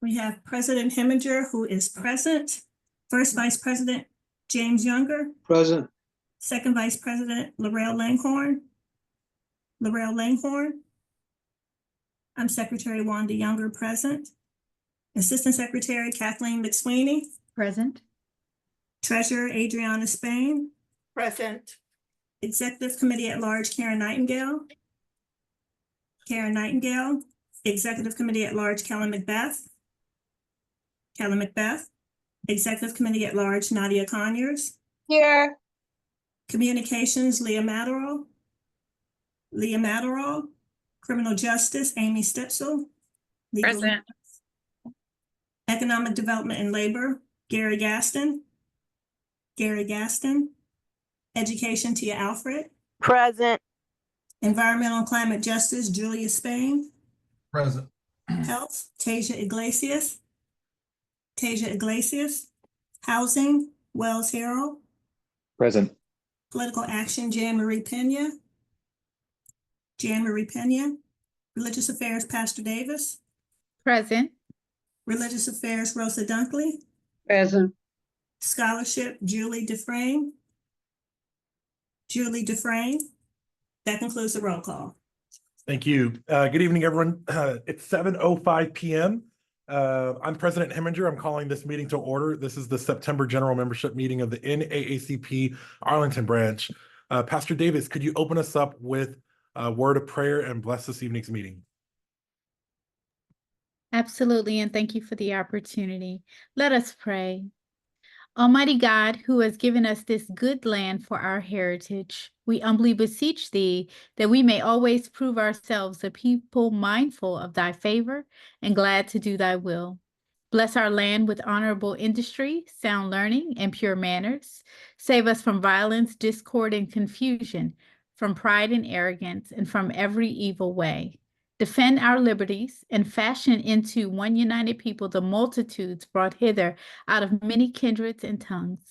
We have President Heminger, who is present. First Vice President James Younger. Present. Second Vice President Laurel Langhorne. I'm Secretary Wanda Younger, present. Assistant Secretary Kathleen McSweeney. Present. Treasurer Adriana Spain. Present. Executive Committee at Large Karen Nightingale. Executive Committee at Large Kelly Macbeth. Executive Committee at Large Nadia Conyers. Here. Communications Leah Matterall. Criminal Justice Amy Stitzel. Legal- Present. Economic Development and Labor Gary Gaston. Education Tia Alfred. Present. Environmental and Climate Justice Julia Spain. Present. Health Tasia Iglesias. Housing Wells Harrell. Present. Political Action Jan Marie Pena. Religious Affairs Pastor Davis. Present. Religious Affairs Rosa Dunkley. Present. Scholarship Julie Dufresne. That concludes the roll call. Thank you. Good evening, everyone. It's 7:05 p.m. I'm President Heminger. I'm calling this meeting to order. This is the September General Membership Meeting of the NAACP Arlington Branch. Pastor Davis, could you open us up with a word of prayer and bless this evening's meeting? Absolutely, and thank you for the opportunity. Let us pray. Almighty God, who has given us this good land for our heritage, we humbly beseech thee that we may always prove ourselves a people mindful of thy favor and glad to do thy will. Bless our land with honorable industry, sound learning, and pure manners. Save us from violence, discord, and confusion, from pride and arrogance, and from every evil way. Defend our liberties and fashion into one united people the multitudes brought hither out of many kindreds and tongues.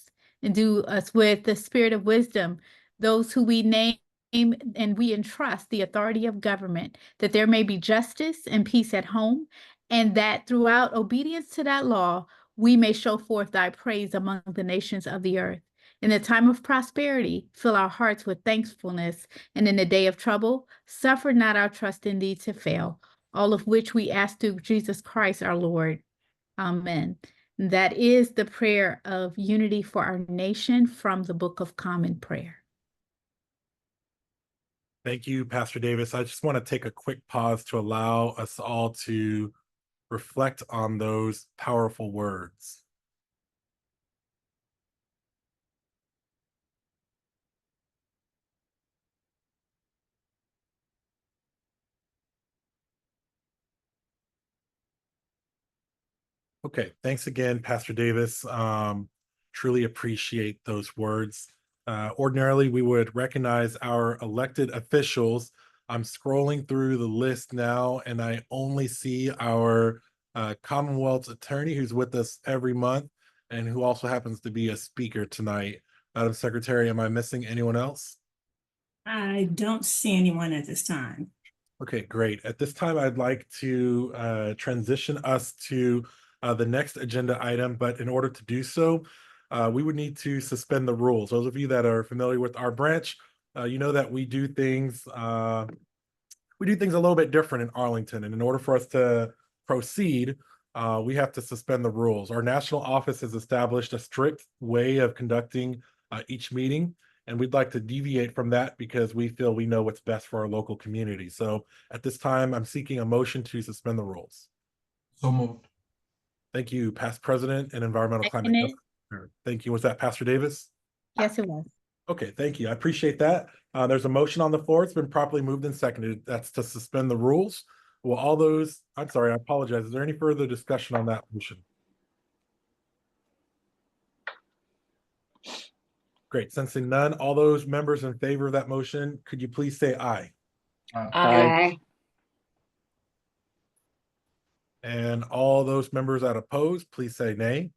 Endue us with the spirit of wisdom, those who we name and we entrust the authority of government, that there may be justice and peace at home, and that throughout obedience to that law, we may show forth thy praise among the nations of the earth. In the time of prosperity, fill our hearts with thankfulness, and in the day of trouble, suffer not our trust in thee to fail, all of which we ask through Jesus Christ our Lord. Amen. That is the prayer of unity for our nation from the Book of Common Prayer. Thank you, Pastor Davis. I just want to take a quick pause to allow us all to reflect on those powerful words. Okay, thanks again, Pastor Davis. Truly appreciate those words. Ordinarily, we would recognize our elected officials. I'm scrolling through the list now, and I only see our Commonwealth attorney who's with us every month and who also happens to be a speaker tonight. Madam Secretary, am I missing anyone else? I don't see anyone at this time. Okay, great. At this time, I'd like to transition us to the next agenda item, but in order to do so, we would need to suspend the rules. Those of you that are familiar with our branch, you know that we do things a little bit different in Arlington, and in order for us to proceed, we have to suspend the rules. Our national office has established a strict way of conducting each meeting, and we'd like to deviate from that because we feel we know what's best for our local community. So at this time, I'm seeking a motion to suspend the rules. So moved. Thank you, Past President and Environmental Climate Second it. Justice. Thank you. Was that Pastor Davis? Yes, it was. Okay, thank you. I appreciate that. There's a motion on the floor. It's been properly moved and seconded. That's to suspend the rules. Well, I'm sorry, I apologize. Is there any further discussion on that motion? Great. Sensing none, all those members in favor of that motion, could you please say aye? Aye. And all those members that oppose, please say nay.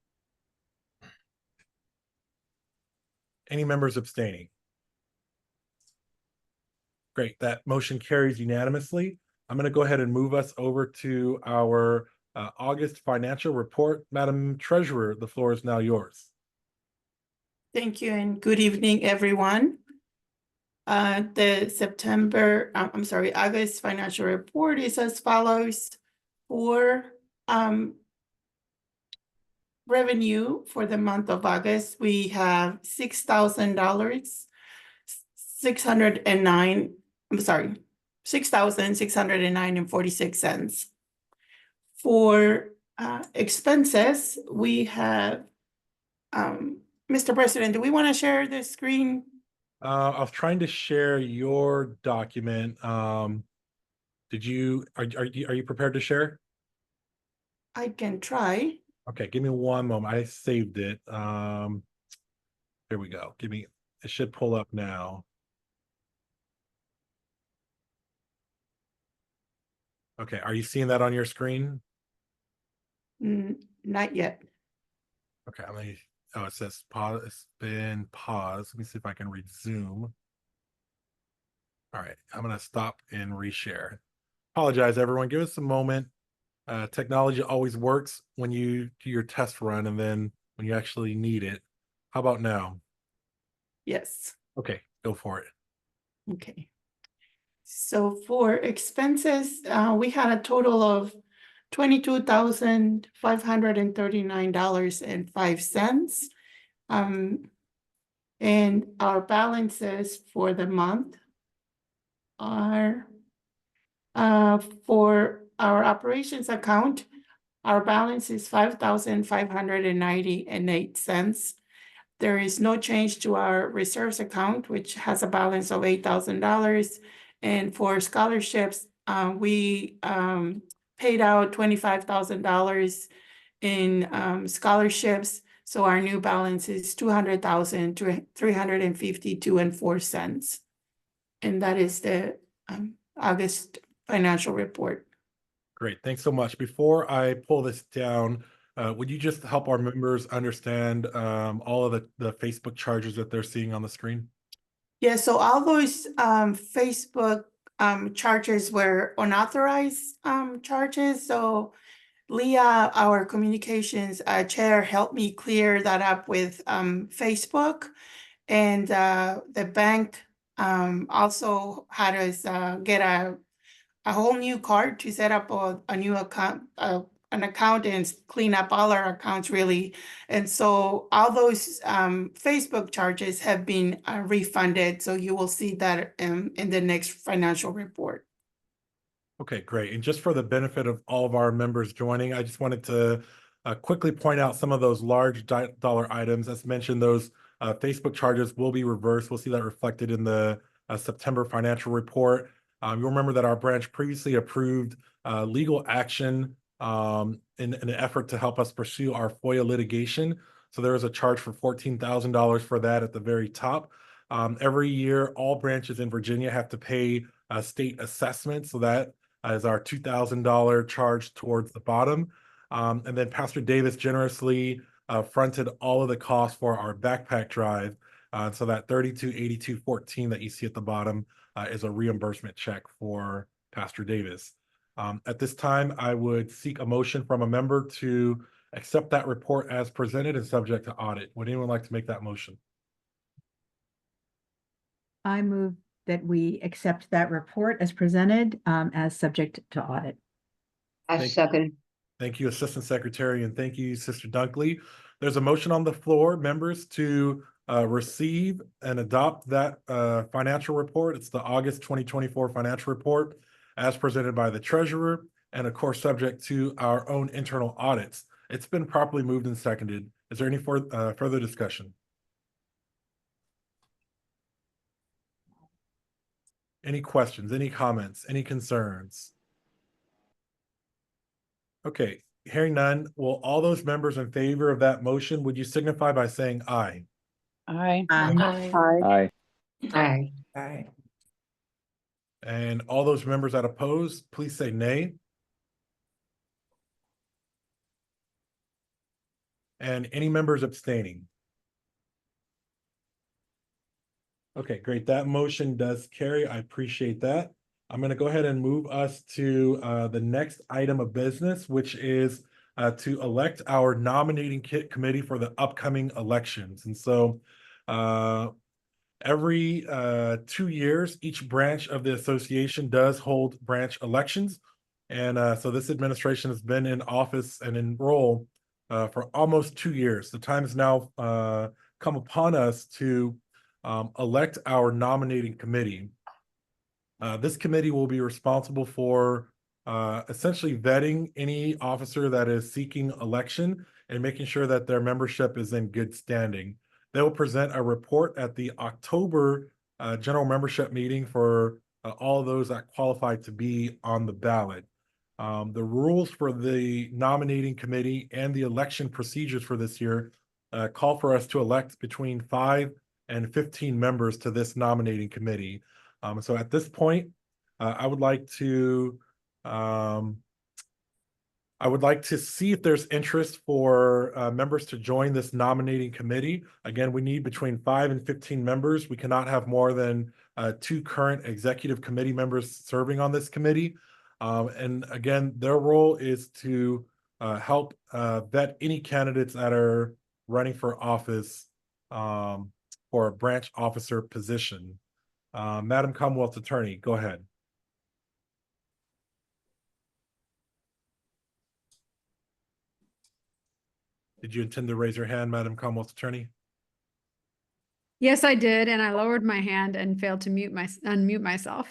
Any members abstaining? Great, that motion carries unanimously. I'm going to go ahead and move us over to our August financial report. Madam Treasurer, the floor is now yours. Thank you and good evening, everyone. The August financial report is as follows. For revenue for the month of August, we have $6,000, $6,609.46. For expenses, we have Mr. President, do we want to share the screen? I was trying to share your document. Are you prepared to share? I can try. Okay, give me one moment. I saved it. Here we go. It should pull up now. Okay, are you seeing that on your screen? Not yet. Okay, it says pause. It's been paused. Let me see if I can resume. All right, I'm gonna stop and reshare. Apologize, everyone. Give us a moment. Technology always works when you do your test run and then when you actually need it. How about now? Yes. Okay, go for it. Okay. So for expenses, we had a total of $22,539.05. And our balances for the month are for our operations account, our balance is $5,590.08. There is no change to our reserves account, which has a balance of $8,000. And for scholarships, we paid out $25,000 in scholarships. So our new balance is $200,352.04. And that is the August financial report. Great, thanks so much. Before I pull this down, would you just help our members understand all of the Facebook charges that they're seeing on the screen? Yeah, so all those Facebook charges were unauthorized charges. So Leah, our communications chair, helped me clear that up with Facebook. And the bank also had us get a whole new card to set up a new account, an account, and clean up all our accounts, really. And so all those Facebook charges have been refunded. So you will see that in the next financial report. Okay, great. And just for the benefit of all of our members joining, I just wanted to quickly point out some of those large dollar items. As mentioned, those Facebook charges will be reversed. We'll see that reflected in the September financial report. You'll remember that our branch previously approved legal action in an effort to help us pursue our FOIA litigation. So there is a charge for $14,000 for that at the very top. Every year, all branches in Virginia have to pay a state assessment. So that is our $2,000 charge towards the bottom. And then Pastor Davis generously fronted all of the costs for our backpack drive. So that $32,82.14 that you see at the bottom is a reimbursement check for Pastor Davis. At this time, I would seek a motion from a member to accept that report as presented and subject to audit. Would anyone like to make that motion? I move that we accept that report as presented as subject to audit. I second. Thank you, Assistant Secretary, and thank you, Sister Dunkley. There's a motion on the floor, members, to receive and adopt that financial report. It's the August 2024 financial report as presented by the treasurer and of course subject to our own internal audits. It's been properly moved and seconded. Is there any further discussion? Any questions, any comments, any concerns? Okay, hearing none, will all those members in favor of that motion, would you signify by saying aye? Aye. Aye. Aye. Aye. And all those members that oppose, please say nay. And any members abstaining? Okay, great. That motion does carry. I appreciate that. I'm going to go ahead and move us to the next item of business, which is to elect our nominating committee for the upcoming elections. And so every 2 years, each branch of the association does hold branch elections. And so this administration has been in office and in role for almost 2 years. The time has now come upon us to elect our nominating committee. This committee will be responsible for essentially vetting any officer that is seeking election and making sure that their membership is in good standing. They will present a report at the October general membership meeting for all of those that qualify to be on the ballot. The rules for the nominating committee and the election procedures for this year call for us to elect between 5 and 15 members to this nominating committee. So at this point, I would like to see if there's interest for members to join this nominating committee. Again, we need between 5 and 15 members. We cannot have more than 2 current executive committee members serving on this committee. And again, their role is to help vet any candidates that are running for office for a branch officer position. Madam Commonwealth Attorney, go ahead. Did you intend to raise your hand, Madam Commonwealth Attorney? Yes, I did, and I lowered my hand and failed to unmute myself.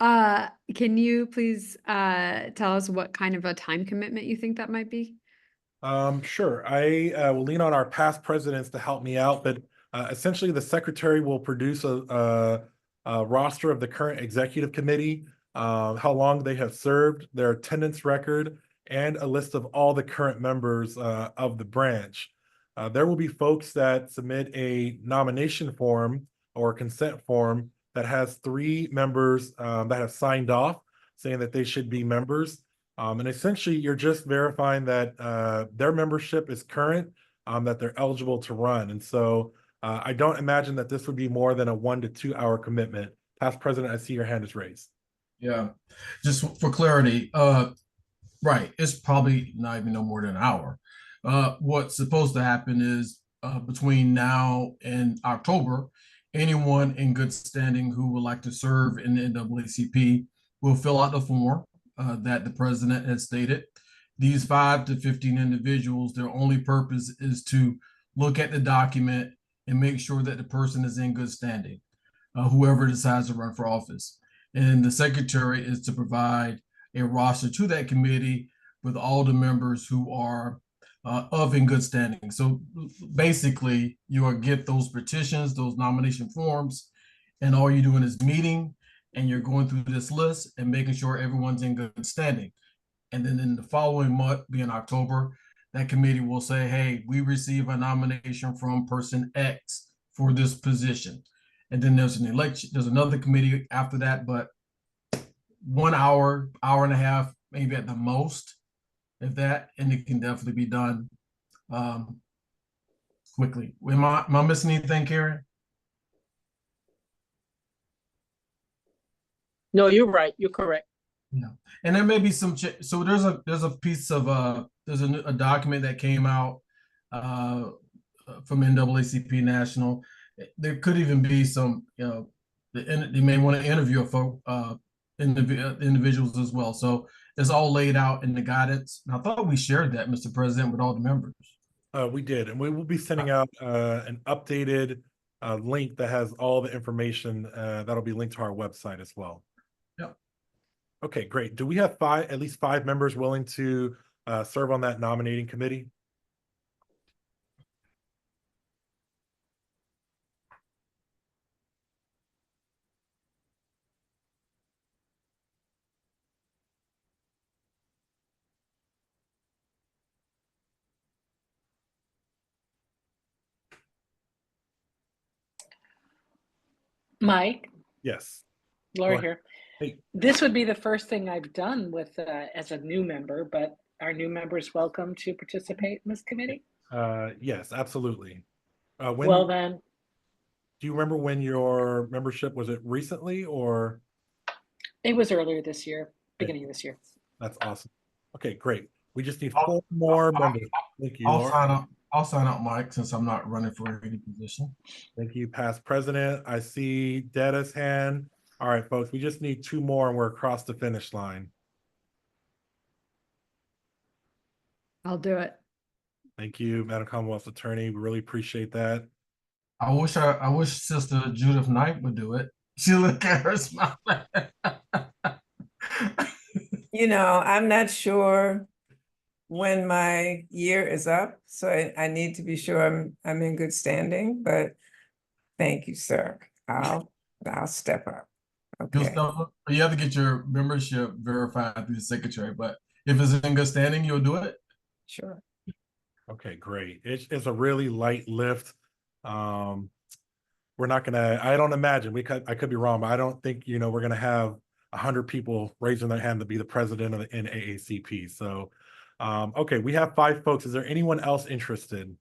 Can you please tell us what kind of a time commitment you think that might be? Sure. I will lean on our past presidents to help me out, but essentially the secretary will produce a roster of the current executive committee, how long they have served, their attendance record, and a list of all the current members of the branch. There will be folks that submit a nomination form or consent form that has 3 members that have signed off saying that they should be members. And essentially, you're just verifying that their membership is current, that they're eligible to run. And so I don't imagine that this would be more than a 1 to 2 hour commitment. Past President, I see your hand is raised. Yeah, just for clarity, right, it's probably not even no more than an hour. What's supposed to happen is between now and October, anyone in good standing who would like to serve in the NAACP will fill out the form that the president has stated. These 5 to 15 individuals, their only purpose is to look at the document and make sure that the person is in good standing, whoever decides to run for office. And the secretary is to provide a roster to that committee with all the members who are of in good standing. So basically, you will get those petitions, those nomination forms, and all you're doing is meeting and you're going through this list and making sure everyone's in good standing. And then in the following month, being October, that committee will say, hey, we receive a nomination from person X for this position. And then there's an election, there's another committee after that, but 1 hour, hour and a half, maybe at the most, if that, and it can definitely be done quickly. Am I missing anything, Karen? No, you're right. You're correct. Yeah, and there may be some. So there's a piece of there's a document that came out from NAACP National. There could even be some, they may want to interview individuals as well. So it's all laid out in the guidance. And I thought we shared that, Mr. President, with all the members. We did, and we will be sending out an updated link that has all the information that'll be linked to our website as well. Yep. Okay, great. Do we have at least five members willing to serve on that nominating committee? Mike, Yes. Laura Go here. Hey. This would be the first thing I've done with as a new member, but are new members welcome to participate in this committee? Yes, absolutely. Well then, Do you remember when your membership, was it recently or? It was earlier this year, beginning of this year. That's awesome. Okay, great. We just need I'll- 4 more members. Thank you, I'll Laura. sign up. I'll sign up, Mike, since I'm not running for any position. Thank you, past president. I see Detta's hand. All right, folks, we just need 2 more and we're across the finish line. I'll do it. Thank you, Madam Commonwealth Attorney. We really appreciate that. I wish Sister Judith Knight would do it. She look at her smiling. You know, I'm not sure when my year is up, so I need to be sure I'm in good standing, but thank you, sir. I'll step up. You'll Okay, step up. You have to get your membership verified through the secretary, but if it's in good standing, you'll do it. sure. Okay, great. It's a really light lift. We're not gonna, I don't imagine, I could be wrong, but I don't think, we're gonna have 100 people raising their hand to be the president of the NAACP. So, okay, we have 5 folks. Is there anyone else interested?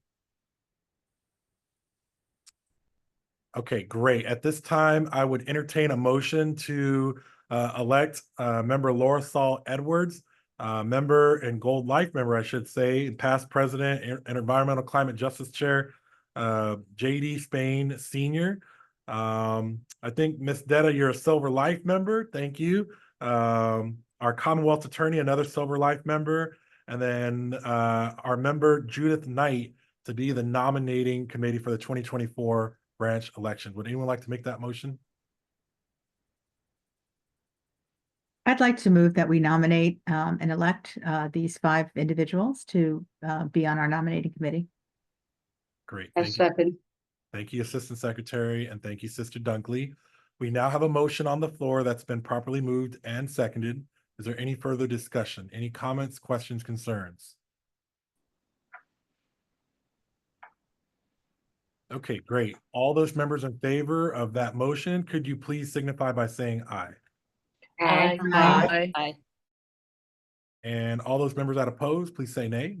Okay, great. At this time, I would entertain a motion to elect member Laura Saul Edwards, member and Gold Life member, I should say, past president and Environmental Climate Justice Chair, JD Spain Sr. I think Ms. Detta, you're a Silver Life member. Thank you. Our Commonwealth Attorney, another Silver Life member. And then our member Judith Knight to be the nominating committee for the 2024 branch election. Would anyone like to make that motion? I'd like to move that we nominate and elect these 5 individuals to be on our nominating committee. Great. I Thank you. second. Thank you, Assistant Secretary, and thank you, Sister Dunkley. We now have a motion on the floor that's been properly moved and seconded. Is there any further discussion? Any comments, questions, concerns? Okay, great. All those members in favor of that motion, could you please signify by saying aye? Aye. Aye. And all those members that oppose, please say nay.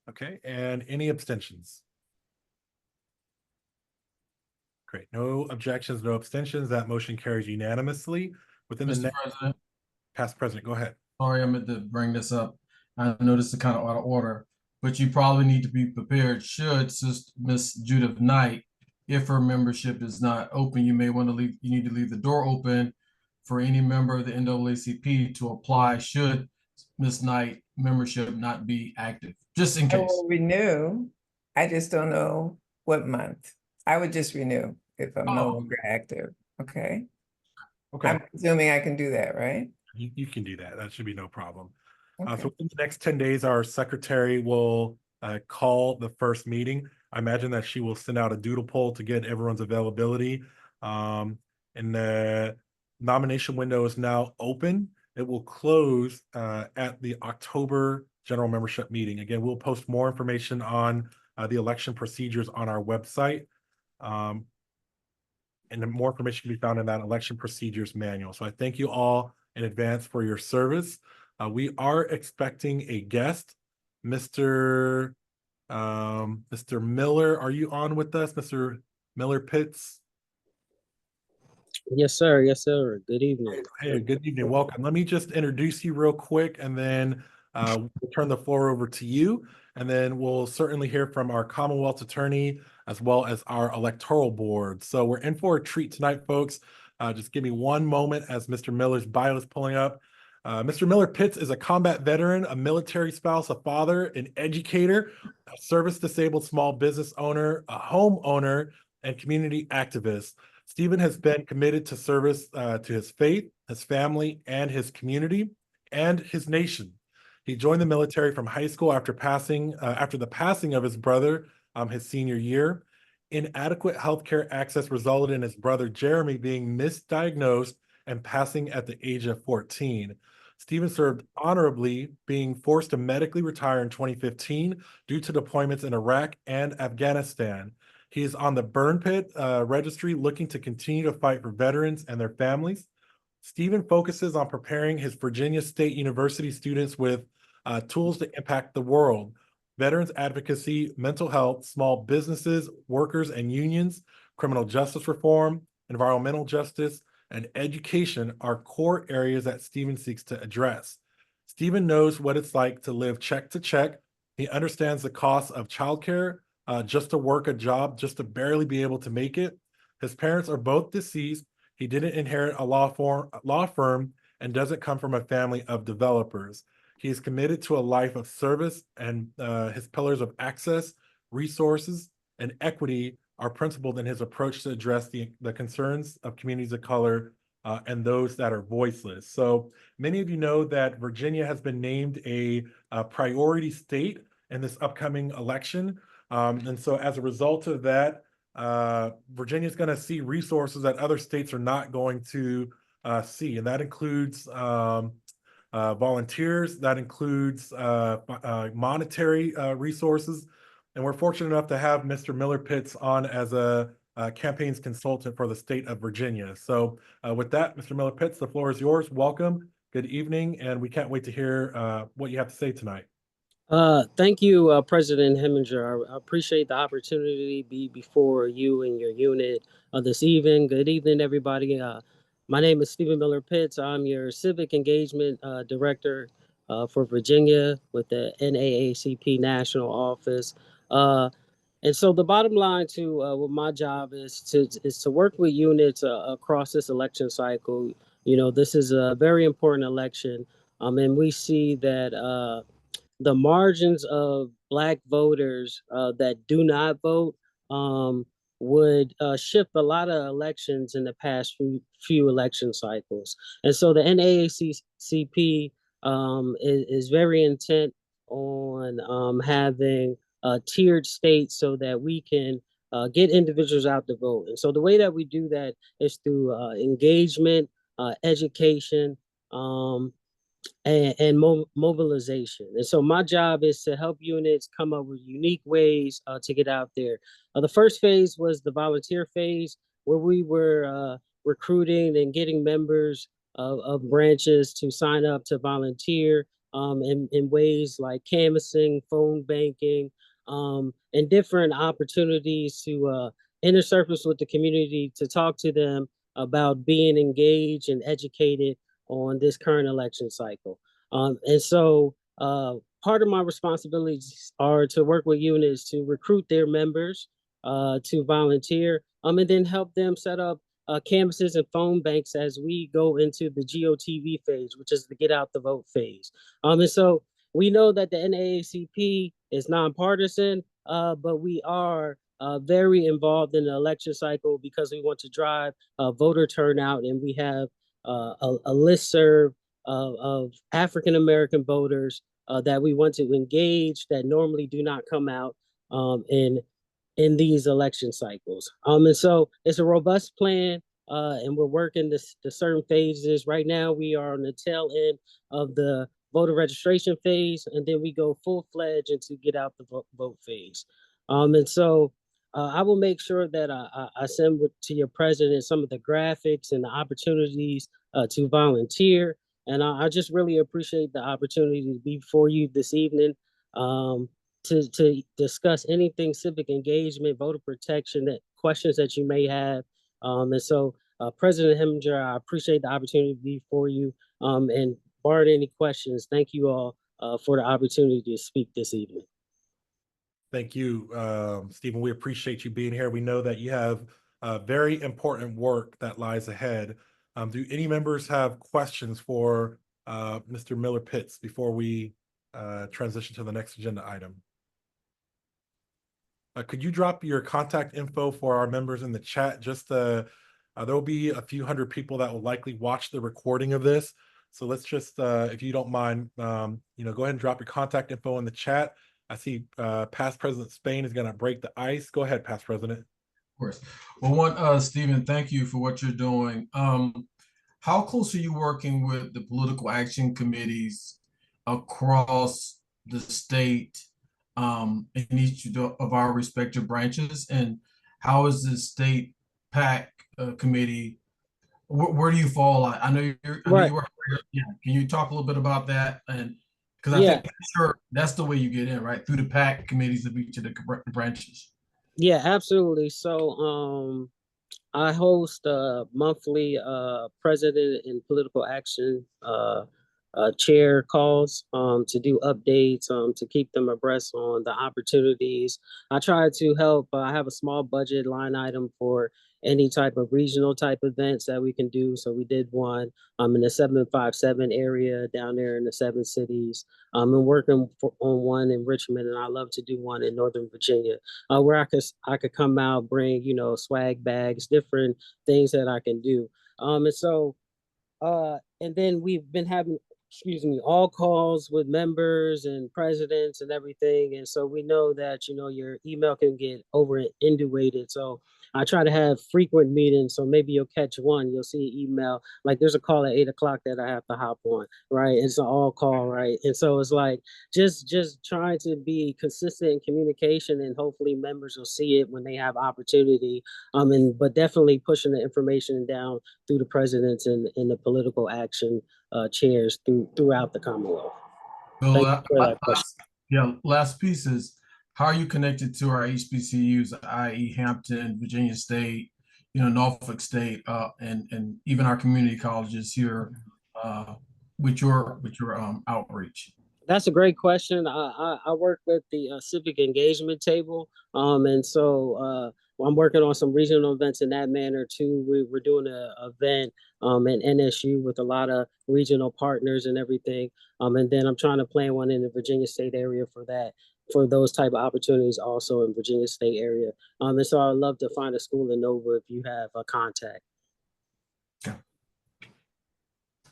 Okay, and any abstentions? Great, no objections, no abstentions. That motion carries unanimously. Within the Mr. next, President, past president, go ahead. sorry, I meant to bring this up. I know this is kind of out of order, but you probably need to be prepared should Miss Judith Knight, if her membership is not open, you may want to leave, you need to leave the door open for any member of the NAACP to apply should Miss Knight membership not be active, just in I case. will renew. I just don't know what month. I would just renew if I'm no longer active. Okay. Okay, I'm assuming I can do that, right? you can do that. That should be no problem. Okay. So in the next 10 days, our secretary will call the first meeting. I imagine that she will send out a doodle poll to get everyone's availability. And the nomination window is now open. It will close at the October general membership meeting. Again, we'll post more information on the election procedures on our website. And then more information can be found in that election procedures manual. So I thank you all in advance for your service. We are expecting a guest, Mr. Miller. Are you on with us, Mr. Miller Pitts? Yes, sir. Yes, sir. Good evening. Hey, good evening. Welcome. Let me just introduce you real quick, and then we'll turn the floor over to you. And then we'll certainly hear from our Commonwealth Attorney as well as our electoral board. So we're in for a treat tonight, folks. Just give me one moment as Mr. Miller's bio is pulling up. Mr. Miller Pitts is a combat veteran, a military spouse, a father, an educator, a service-disabled small business owner, a homeowner, and community activist. Stephen has been committed to service to his faith, his family, and his community, and his nation. He joined the military from high school after the passing of his brother his senior year. Inadequate healthcare access resulted in his brother Jeremy being misdiagnosed and passing at the age of 14. Stephen served honorably, being forced to medically retire in 2015 due to deployments in Iraq and Afghanistan. He is on the burn pit registry looking to continue to fight for veterans and their families. Stephen focuses on preparing his Virginia State University students with tools to impact the world, veterans advocacy, mental health, small businesses, workers and unions, criminal justice reform, environmental justice, and education are core areas that Stephen seeks to address. Stephen knows what it's like to live check to check. He understands the cost of childcare, just to work a job, just to barely be able to make it. His parents are both deceased. He didn't inherit a law firm and doesn't come from a family of developers. He is committed to a life of service, and his pillars of access, resources, and equity are principled in his approach to address the concerns of communities of color and those that are voiceless. So many of you know that Virginia has been named a priority state in this upcoming election. And so as a result of that, Virginia is going to see resources that other states are not going to see. And that includes volunteers, that includes monetary resources. And we're fortunate enough to have Mr. Miller Pitts on as a campaigns consultant for the state of Virginia. So with that, Mr. Miller Pitts, the floor is yours. Welcome. Good evening. And we can't wait to hear what you have to say tonight. Thank you, President Heminger. I appreciate the opportunity to be before you and your unit this evening. Good evening, everybody. My name is Stephen Miller Pitts. I'm your Civic Engagement Director for Virginia with the NAACP National Office. And so the bottom line to what my job is to work with units across this election cycle. You know, this is a very important election, and we see that the margins of Black voters that do not vote would shift a lot of elections in the past few election cycles. And so the NAACP is very intent on having tiered states so that we can get individuals out to vote. And so the way that we do that is through engagement, education, and mobilization. And so my job is to help units come up with unique ways to get out there. The first phase was the volunteer phase, where we were recruiting and getting members of branches to sign up to volunteer in ways like canvassing, phone banking, and different opportunities to intersurface with the community, to talk to them about being engaged and educated on this current election cycle. And so part of my responsibilities are to work with units to recruit their members to volunteer, and then help them set up canvases and phone banks as we go into the GOTV phase, which is the get out the vote phase. And so we know that the NAACP is nonpartisan, but we are very involved in the election cycle because we want to drive voter turnout, and we have a listserv of African-American voters that we want to engage that normally do not come out in these election cycles. And so it's a robust plan, and we're working the certain phases. Right now, we are on the tail end of the voter registration phase, and then we go full-fledged into get out the vote phase. And so I will make sure that I send to your president some of the graphics and the opportunities to volunteer. And I just really appreciate the opportunity to be before you this evening to discuss anything civic engagement, voter protection, that questions that you may have. And so President Heminger, I appreciate the opportunity to be before you. And barring any questions, thank you all for the opportunity to speak this evening. Thank you, Stephen. We appreciate you being here. We know that you have very important work that lies ahead. Do any members have questions for Mr. Miller Pitts before we transition to the next agenda item? Could you drop your contact info for our members in the chat? Just there will be a few hundred people that will likely watch the recording of this. So let's just, if you don't mind, go ahead and drop your contact info in the chat. I see past President Spain is going to break the ice. Go ahead, past President. Of course. Well, Stephen, thank you for what you're doing. How close are you working with the political action committees across the state in each of our respective branches? And how is the state PAC committee? Where do you fall? I know you're. Yeah. Can you talk a little bit about that? And because I think sure that's the way you get in, right? Through the PAC committees of each of the branches. Yeah, absolutely. So I host monthly president and political action chair calls to do updates, to keep them abreast on the opportunities. I try to help. I have a small budget line item for any type of regional type events that we can do. So we did one in the 757 area down there in the 7 cities. I'm working on one in Richmond, and I love to do one in Northern Virginia, where I could come out, bring, you know, swag bags, different things that I can do. And then we've been having, all calls with members and presidents and everything. And so we know that, you know, your email can get over inundated. So I try to have frequent meetings. So maybe you'll catch one, you'll see an email, like there's a call at 8 o'clock that I have to hop on, right? It's an all call, right? And so it's like, just trying to be consistent in communication, and hopefully members will see it when they have opportunity. But definitely pushing the information down through the presidents and the political action chairs throughout the Commonwealth. Well, last piece is, how are you connected to our HBCUs, i.e. Hampton, Virginia State, you know, Norfolk State, and even our community colleges here with your outreach? That's a great question. I work with the civic engagement table, and so I'm working on some regional events in that manner too. We're doing an event in NSU with a lot of regional partners and everything, and then I'm trying to plan one in the Virginia State area for those type of opportunities also in Virginia State area. And so I'd love to find a school in Nova if you have a contact.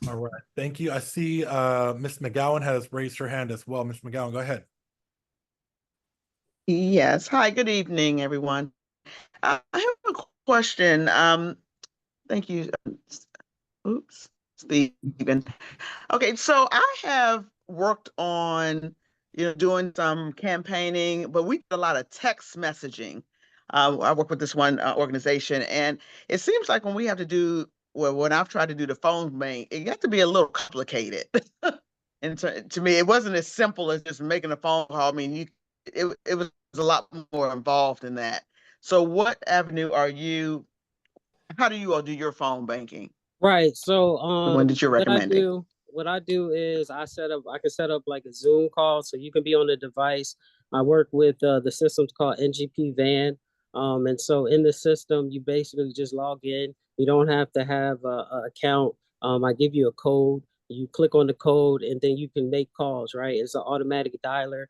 All right, thank you. I see Ms. McGowan has raised her hand as well. Ms. McGowan, go ahead. Yes. Hi, good evening, everyone. I have a question. Thank you. Oops, Stephen. Okay, so I have worked on, doing some campaigning, but we did a lot of text messaging. I work with this one organization, and it seems like when we have to do, well, when I've tried to do the phone bank, it got to be a little complicated. And to me, it wasn't as simple as just making a phone call. I mean, it was a lot more involved in that. So what avenue how do you all do your phone banking? Right. So When did you recommend it? What I do is I can set up like a Zoom call, so you can be on the device. I work with the system's called NGP Van. And so in the system, you basically just log in. You don't have to have a account. I give you a code. You click on the code, and then you can make calls, right? It's an automatic dialer.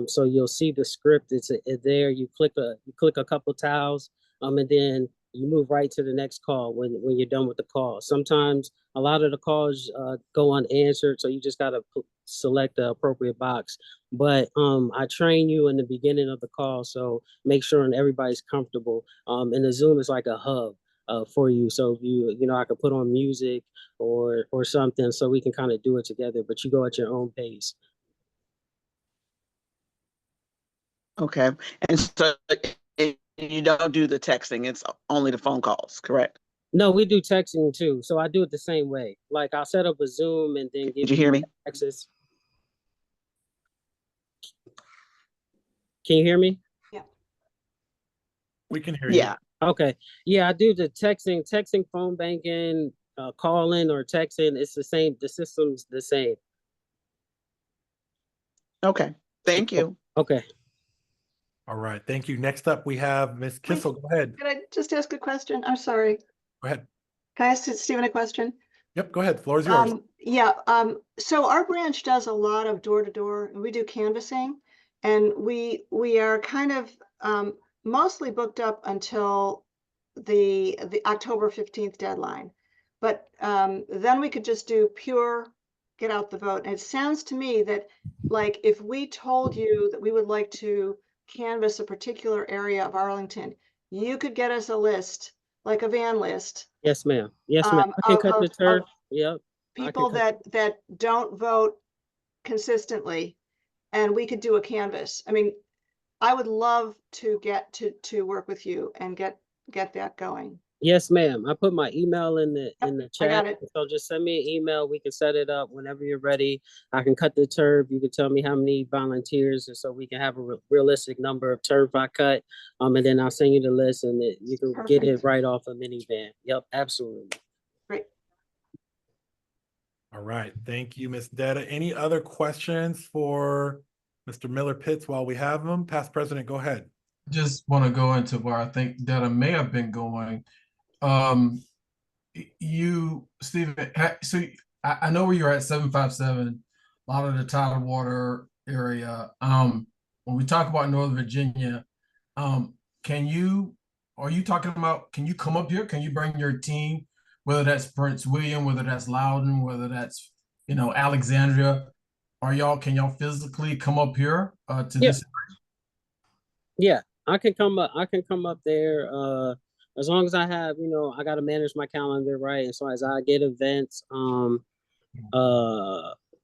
So you'll see the script. It's there. You click a couple tiles, and then you move right to the next call when you're done with the call. Sometimes a lot of the calls go unanswered, so you just gotta select the appropriate box. But I train you in the beginning of the call, so make sure everybody's comfortable. And the Zoom is like a hub for you. So if I could put on music or something, so we can kind of do it together, but you go at your own pace. Okay, and so you don't do the texting, it's only the phone calls, correct? No, we do texting too. So I do it the same way. Like I'll set up a Zoom and then give Did you hear me? access. Can you hear me? Yeah. We can hear you. Yeah. Okay. Yeah, I do the texting, phone banking, calling or texting. It's the same. The system's the same. Okay, thank you. Okay. All right, thank you. Next up, we have Ms. Kissel. Go ahead. Can I just ask a question? I'm sorry. Go ahead. Can I ask Stephen a question? Yep, go ahead. The floor is yours. So our branch does a lot of door-to-door, and we do canvassing, and we are kind of mostly booked up until the October 15th deadline. But then we could just do pure get out the vote. And it sounds to me that, like, if we told you that we would like to canvass a particular area of Arlington, you could get us a list, like a van list. Yes, ma'am. Yes, ma'am. I can cut the turf. Yep. People that don't vote consistently, and we could do a canvas. I mean, I would love to get to work with you and get that going. Yes, ma'am. I put my email in the I chat. got it. So just send me an email. We can set it up whenever you're ready. I can cut the turf. You can tell me how many volunteers, and so we can have a realistic number of turf I cut. And then I'll send you the list, and you can get it Perfect. right off a minivan. Yep, absolutely. Great. All right, thank you, Ms. Detta. Any other questions for Mr. Miller-Pitts while we have him? Past President, go ahead. Just want to go into where I think Detta may have been going. You, Stephen, so I know where you're at 757, a lot of the Tidewater area. When we talk about Northern Virginia, are you talking about, can you come up here? Can you bring your team, whether that's Prince William, whether that's Loudoun, whether that's, Alexandria? Can y'all physically come up here to this? Yeah, I can come up. I can come up there. As long as I have, I got to manage my calendar right. And so as I get events,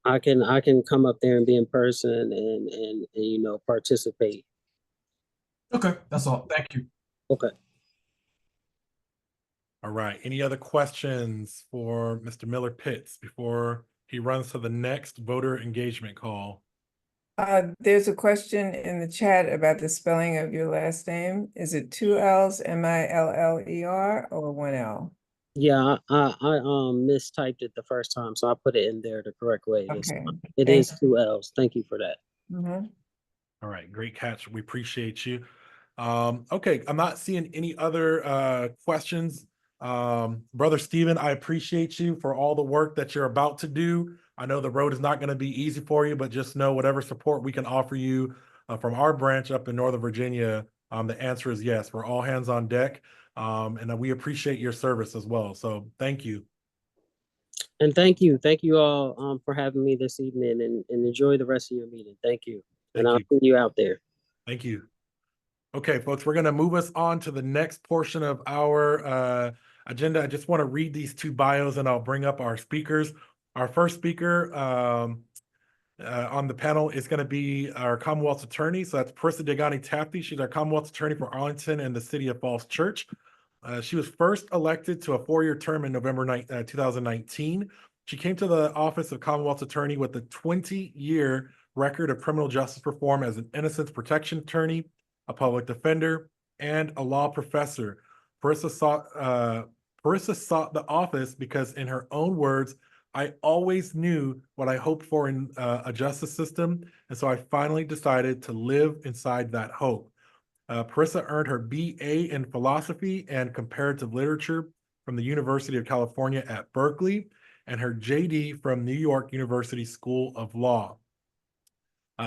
I can come up there and be in person and participate. Okay, that's all. Thank you. Okay. All right, any other questions for Mr. Miller-Pitts before he runs to the next voter engagement call? There's a question in the chat about the spelling of your last name. Is it 2 L's, Miller, or 1 L? Yeah, I mistyped it the first time, so I put it in there the correct way. Okay. It is 2 L's. Thank you for that. Mm-hmm. All right, great catch. We appreciate you. Okay, I'm not seeing any other questions. Brother Stephen, I appreciate you for all the work that you're about to do. I know the road is not going to be easy for you, but just know whatever support we can offer you from our branch up in Northern Virginia, the answer is yes. We're all hands on deck, and we appreciate your service as well. So thank you. And thank you all for having me this evening, and enjoy the rest of your meeting. Thank you. And I'll see you out there. Thank you. Okay, folks, we're going to move us on to the next portion of our agenda. I just want to read these two bios and I'll bring up our speakers. Our first speaker on the panel is going to be our Commonwealth's attorney. So that's Parisa Dehghani-Tafti. She's our Commonwealth's attorney for Arlington and the City of Falls Church. She was first elected to a 4-year term in November 2019. She came to the office of Commonwealth's attorney with a 20-year record of criminal justice reform as an innocence protection attorney, a public defender, and a law professor. Parisa sought the office because, in her own words, "I always knew what I hoped for in a justice system, and so I finally decided to live inside that hope." Parisa earned her BA in Philosophy and Comparative Literature from the University of California at Berkeley and her JD from New York University School of Law.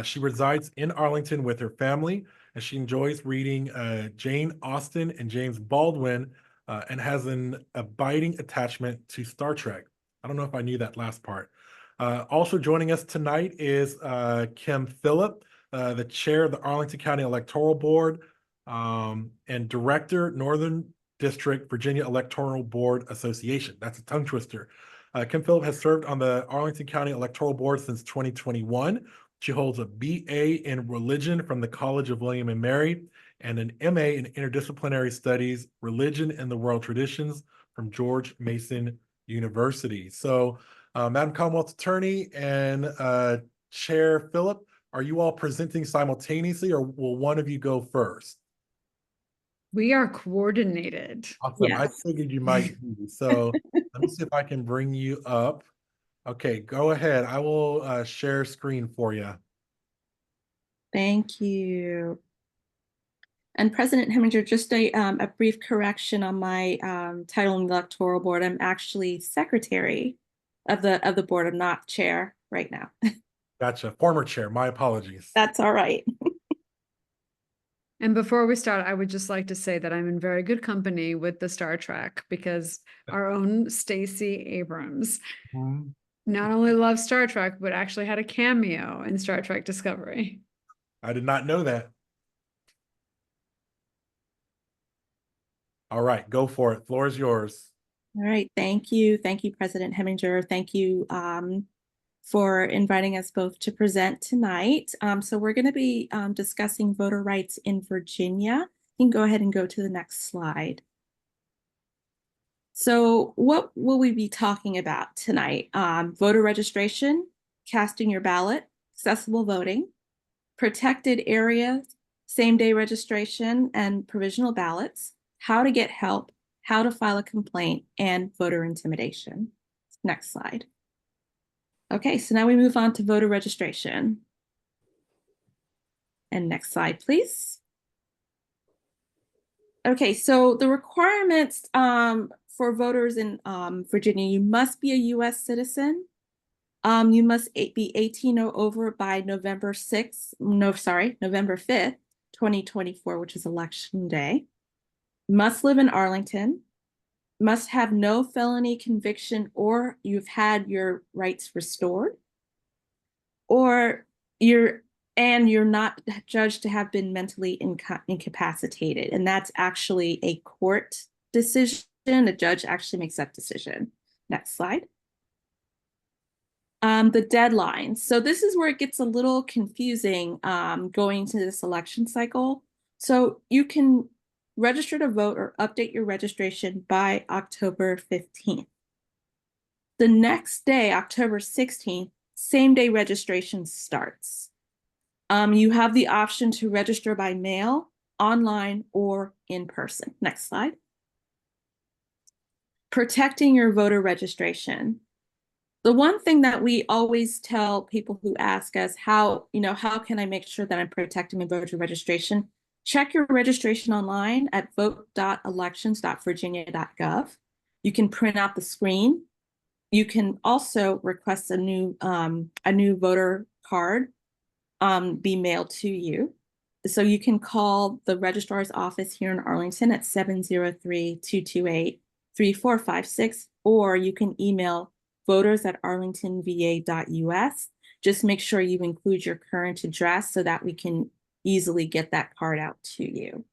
She resides in Arlington with her family, and she enjoys reading Jane Austen and James Baldwin, and has an abiding attachment to Star Trek. I don't know if I knew that last part. Also joining us tonight is Kim Phillip, the chair of the Arlington County Electoral Board, and director, Northern District Virginia Electoral Board Association. That's a tongue twister. Kim Phillip has served on the Arlington County Electoral Board since 2021. She holds a BA in religion from the College of William and Mary and an MA in interdisciplinary studies, religion and the world traditions from George Mason University. So, Madam Commonwealth Attorney and Chair Phillip, are you all presenting simultaneously, or will one of you go first? We are coordinated. Awesome. Yes. I figured you might be. So let me see if I can bring you up. Okay, go ahead. I will share screen for you. Thank you. And President Heminger, just a brief correction on my title in the electoral board. I'm actually secretary of the board. I'm not chair right now. Gotcha. Former chair. My apologies. That's all right. And before we start, I would just like to say that I'm in very good company with the Star Trek, because our own Stacey Abrams not only loves Star Trek, but actually had a cameo in Star Trek Discovery. I did not know that. All right, go for it. Floor is yours. All right. Thank you. Thank you, President Heminger. Thank you for inviting us both to present tonight. So we're going to be discussing voter rights in Virginia. You can go ahead and go to the next slide. So what will we be talking about tonight? Voter registration, casting your ballot, accessible voting, protected areas, same-day registration and provisional ballots, how to get help, how to file a complaint, and voter intimidation. Next slide. Okay, so now we move on to voter registration. And next slide, please. Okay, so the requirements for voters in Virginia, you must be a US citizen. You must be 18 or over by November 5th, 2024, which is election day. Must live in Arlington. Must have no felony conviction or you've had your rights restored. Or you're not judged to have been mentally incapacitated. And that's actually a court decision. A judge actually makes that decision. Next slide. The deadline. So this is where it gets a little confusing going to this election cycle. So you can register to vote or update your registration by October 15th. The next day, October 16th, same day registration starts. You have the option to register by mail, online, or in person. Next slide. Protecting your voter registration. The one thing that we always tell people who ask us how can I make sure that I'm protecting my voter registration? Check your registration online at vote.elections.virginia.gov. You can print out the screen. You can also request a new voter card be mailed to you. So you can call the registrar's office here in Arlington at 703-228-3456, or you can email voters@arlingtonva.us. Just make sure you include your current address so that we can easily get that card out to you.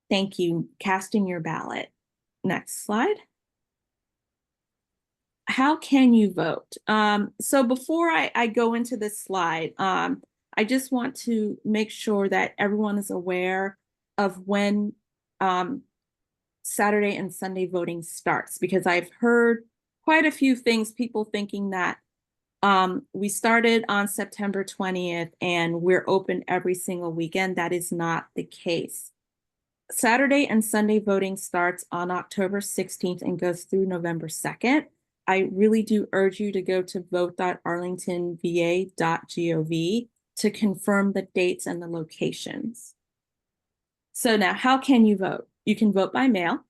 Thank you. Casting your ballot. Next slide. How can you vote? So before I go into this slide, I just want to make sure that everyone is aware of when Saturday and Sunday voting starts, because I've heard quite a few things, people thinking that we started on September 20th and we're open every single weekend. That is not the case. Saturday and Sunday voting starts on October 16th and goes through November 2nd. I really do urge you to go to vote.arlingtonva.gov to confirm the dates and the locations. So now, how can you vote? You can vote by mail.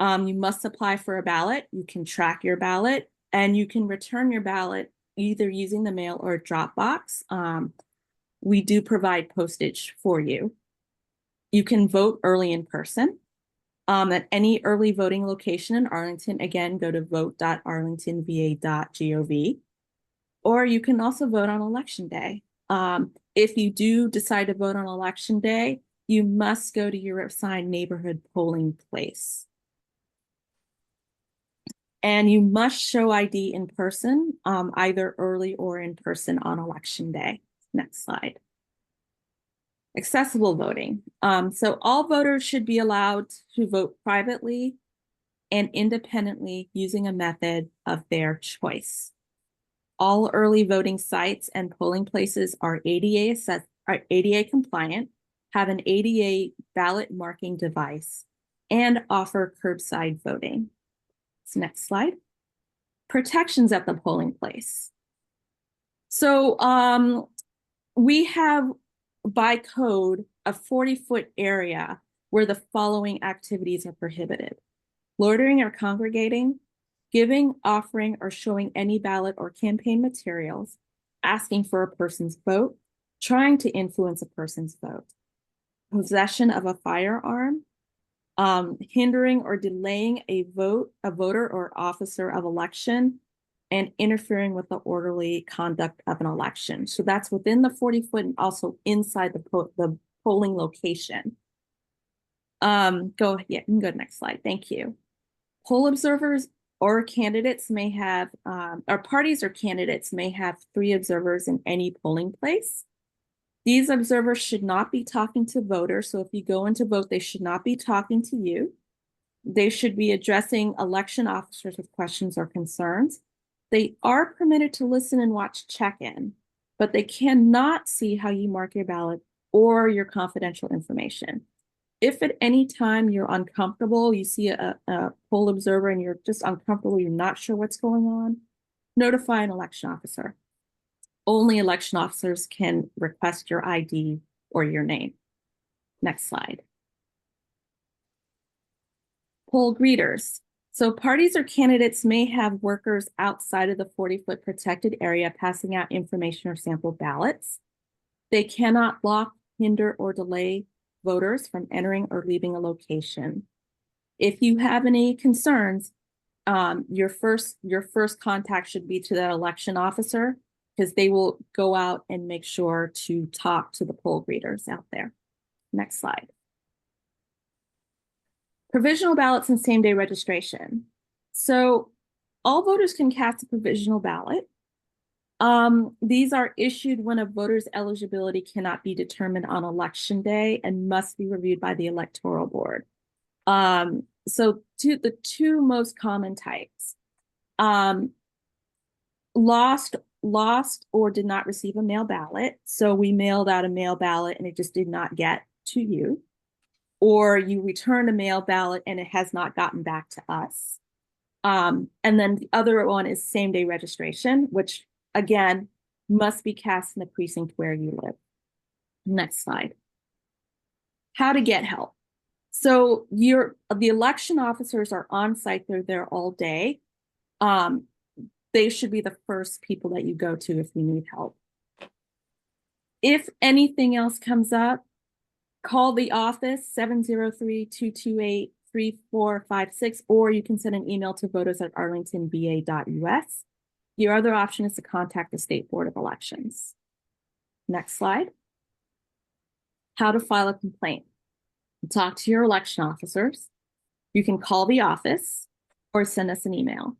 You must apply for a ballot. You can track your ballot, and you can return your ballot either using the mail or a drop box. We do provide postage for you. You can vote early in person. At any early voting location in Arlington, again, go to vote.arlingtonva.gov. Or you can also vote on election day. If you do decide to vote on election day, you must go to your assigned neighborhood polling place. And you must show ID in person, either early or in person on election day. Next slide. Accessible voting. So all voters should be allowed to vote privately and independently using a method of their choice. All early voting sites and polling places are ADA compliant, have an ADA ballot marking device, and offer curbside voting. So next slide. Protections at the polling place. So we have by code a 40-foot area where the following activities are prohibited: loitering or congregating, giving, offering, or showing any ballot or campaign materials, asking for a person's vote, trying to influence a person's vote, possession of a firearm, hindering or delaying a voter or officer of election, and interfering with the orderly conduct of an election. So that's within the 40-foot and also inside the polling location. You can go to the next slide. Thank you. Poll observers or candidates may have, or parties or candidates may have 3 observers in any polling place. These observers should not be talking to voters. So if you go in to vote, they should not be talking to you. They should be addressing election officers with questions or concerns. They are permitted to listen and watch check-in, but they cannot see how you mark your ballot or your confidential information. If at any time you're uncomfortable, you see a poll observer and you're just uncomfortable, you're not sure what's going on, notify an election officer. Only election officers can request your ID or your name. Next slide. Poll greeters. So parties or candidates may have workers outside of the 40-foot protected area passing out information or sample ballots. They cannot block, hinder, or delay voters from entering or leaving a location. If you have any concerns, your first contact should be to that election officer, because they will go out and make sure to talk to the poll greeters out there. Next slide. Provisional ballots and same-day registration. So all voters can cast a provisional ballot. These are issued when a voter's eligibility cannot be determined on election day and must be reviewed by the electoral board. So the two most common types, lost or did not receive a mail ballot. So we mailed out a mail ballot and it just did not get to you. Or you returned a mail ballot and it has not gotten back to us. And then the other one is same-day registration, which again, must be cast in the precinct where you live. Next slide. How to get help. So the election officers are on site, they're there all day. They should be the first people that you go to if you need help. If anything else comes up, call the office 703-228-3456, or you can send an email to voters@arlingtonba.us. Your other option is to contact the State Board of Elections. Next slide. How to file a complaint. Talk to your election officers. You can call the office or send us an email.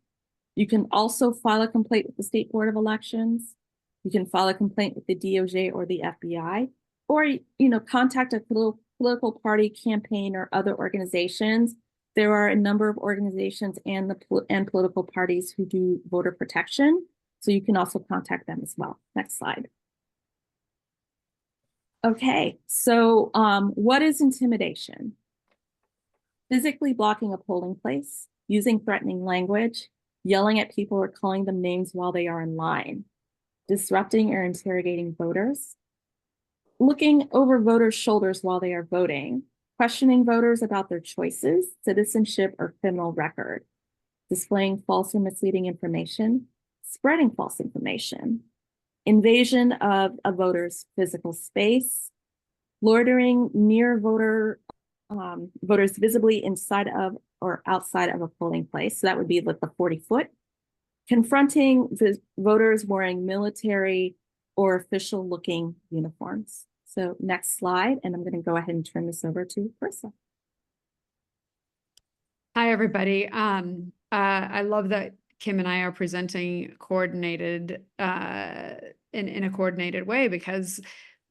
You can also file a complaint with the State Board of Elections. You can file a complaint with the DOJ or the FBI, or contact a political party, campaign, or other organizations. There are a number of organizations and political parties who do voter protection, so you can also contact them as well. Next slide. Okay, so what is intimidation? Physically blocking a polling place, using threatening language, yelling at people or calling them names while they are in line, disrupting or interrogating voters, looking over voters' shoulders while they are voting, questioning voters about their choices, citizenship, or criminal record, displaying false or misleading information, spreading false information, invasion of a voter's physical space, loitering near voters visibly inside of or outside of a polling place. So that would be like the 40-foot, confronting voters wearing military or official looking uniforms. So next slide, and I'm going to go ahead and turn this over to Parisa. Hi, everybody. I love that Kim and I are presenting coordinated in a coordinated way, because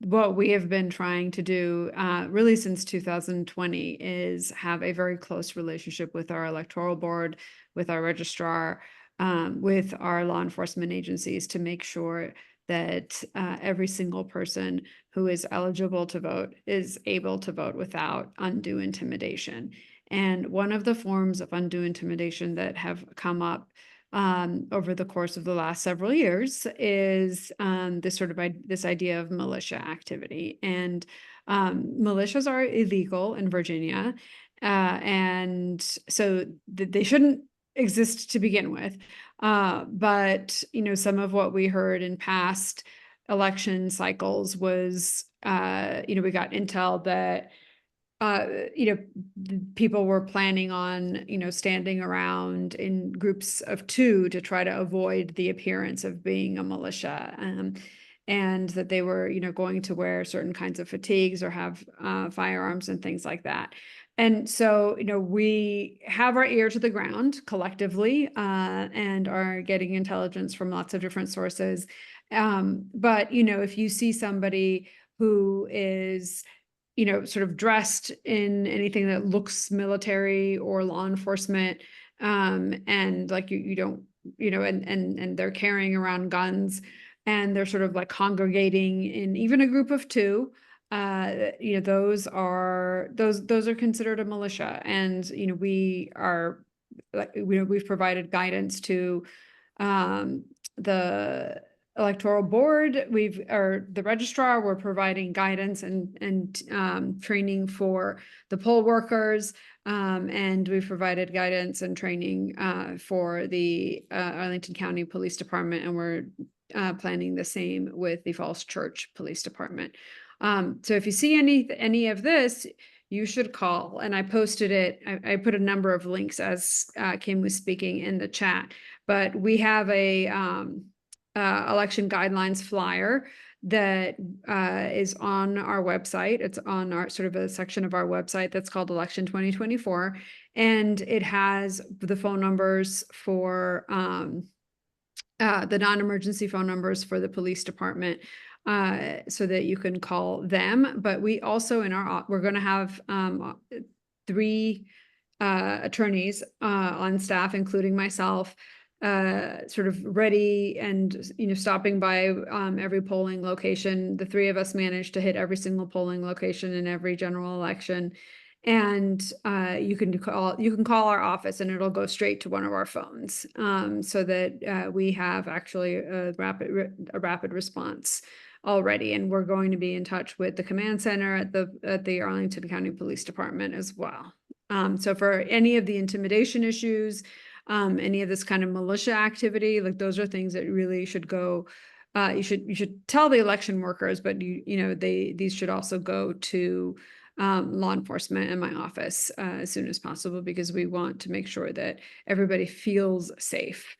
what we have been trying to do really since 2020 is have a very close relationship with our electoral board, with our registrar, with our law enforcement agencies, to make sure that every single person who is eligible to vote is able to vote without undue intimidation. And one of the forms of undue intimidation that have come up over the course of the last several years is this idea of militia activity. And militias are illegal in Virginia, and so they shouldn't exist to begin with. But some of what we heard in past election cycles was we got intel that people were planning on, standing around in groups of 2 to try to avoid the appearance of being a militia, and that they were, going to wear certain kinds of fatigues or have firearms and things like that. And so, we have our ear to the ground collectively and are getting intelligence from lots of different sources. But, if you see somebody who is sort of dressed in anything that looks military or law enforcement. And like you don't, and they're carrying around guns, and they're sort of like congregating in even a group of two. Those are considered a militia. And we are like, we've provided guidance to the electoral board, or the registrar, we're providing guidance and training for the poll workers, and we've provided guidance and training for the Arlington County Police Department, and we're planning the same with the Falls Church Police Department. So if you see any of this, you should call. And I posted it. I put a number of links as Kim was speaking in the chat, but we have a election guidelines flyer that is on our website. It's on our sort of a section of our website that's called Election 2024. And it has the phone numbers for the non-emergency phone numbers for the police department, so that you can call them. But we also we're going to have 3 attorneys on staff, including myself, sort of ready and stopping by every polling location. The 3 of us managed to hit every single polling location in every general election. And you can call our office, and it'll go straight to one of our phones, so that we have actually a rapid response already. And we're going to be in touch with the command center at the Arlington County Police Department as well. So for any of the intimidation issues, any of this kind of militia activity, like those are things that really should go. You should tell the election workers, but these should also go to law enforcement and my office as soon as possible, because we want to make sure that everybody feels safe.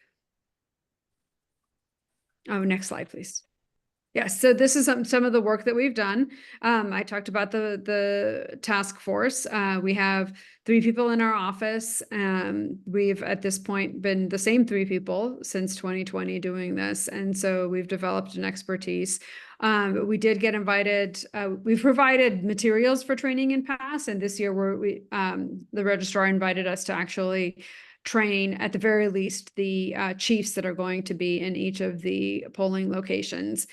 Oh, next slide, please. Yes, so this is some of the work that we've done. I talked about the task force. We have 3 people in our office. We've at this point been the same 3 people since 2020 doing this. And so we've developed an expertise. We did get invited. We've provided materials for training in past, and this year the registrar invited us to actually train, at the very least, the chiefs that are going to be in each of the polling locations.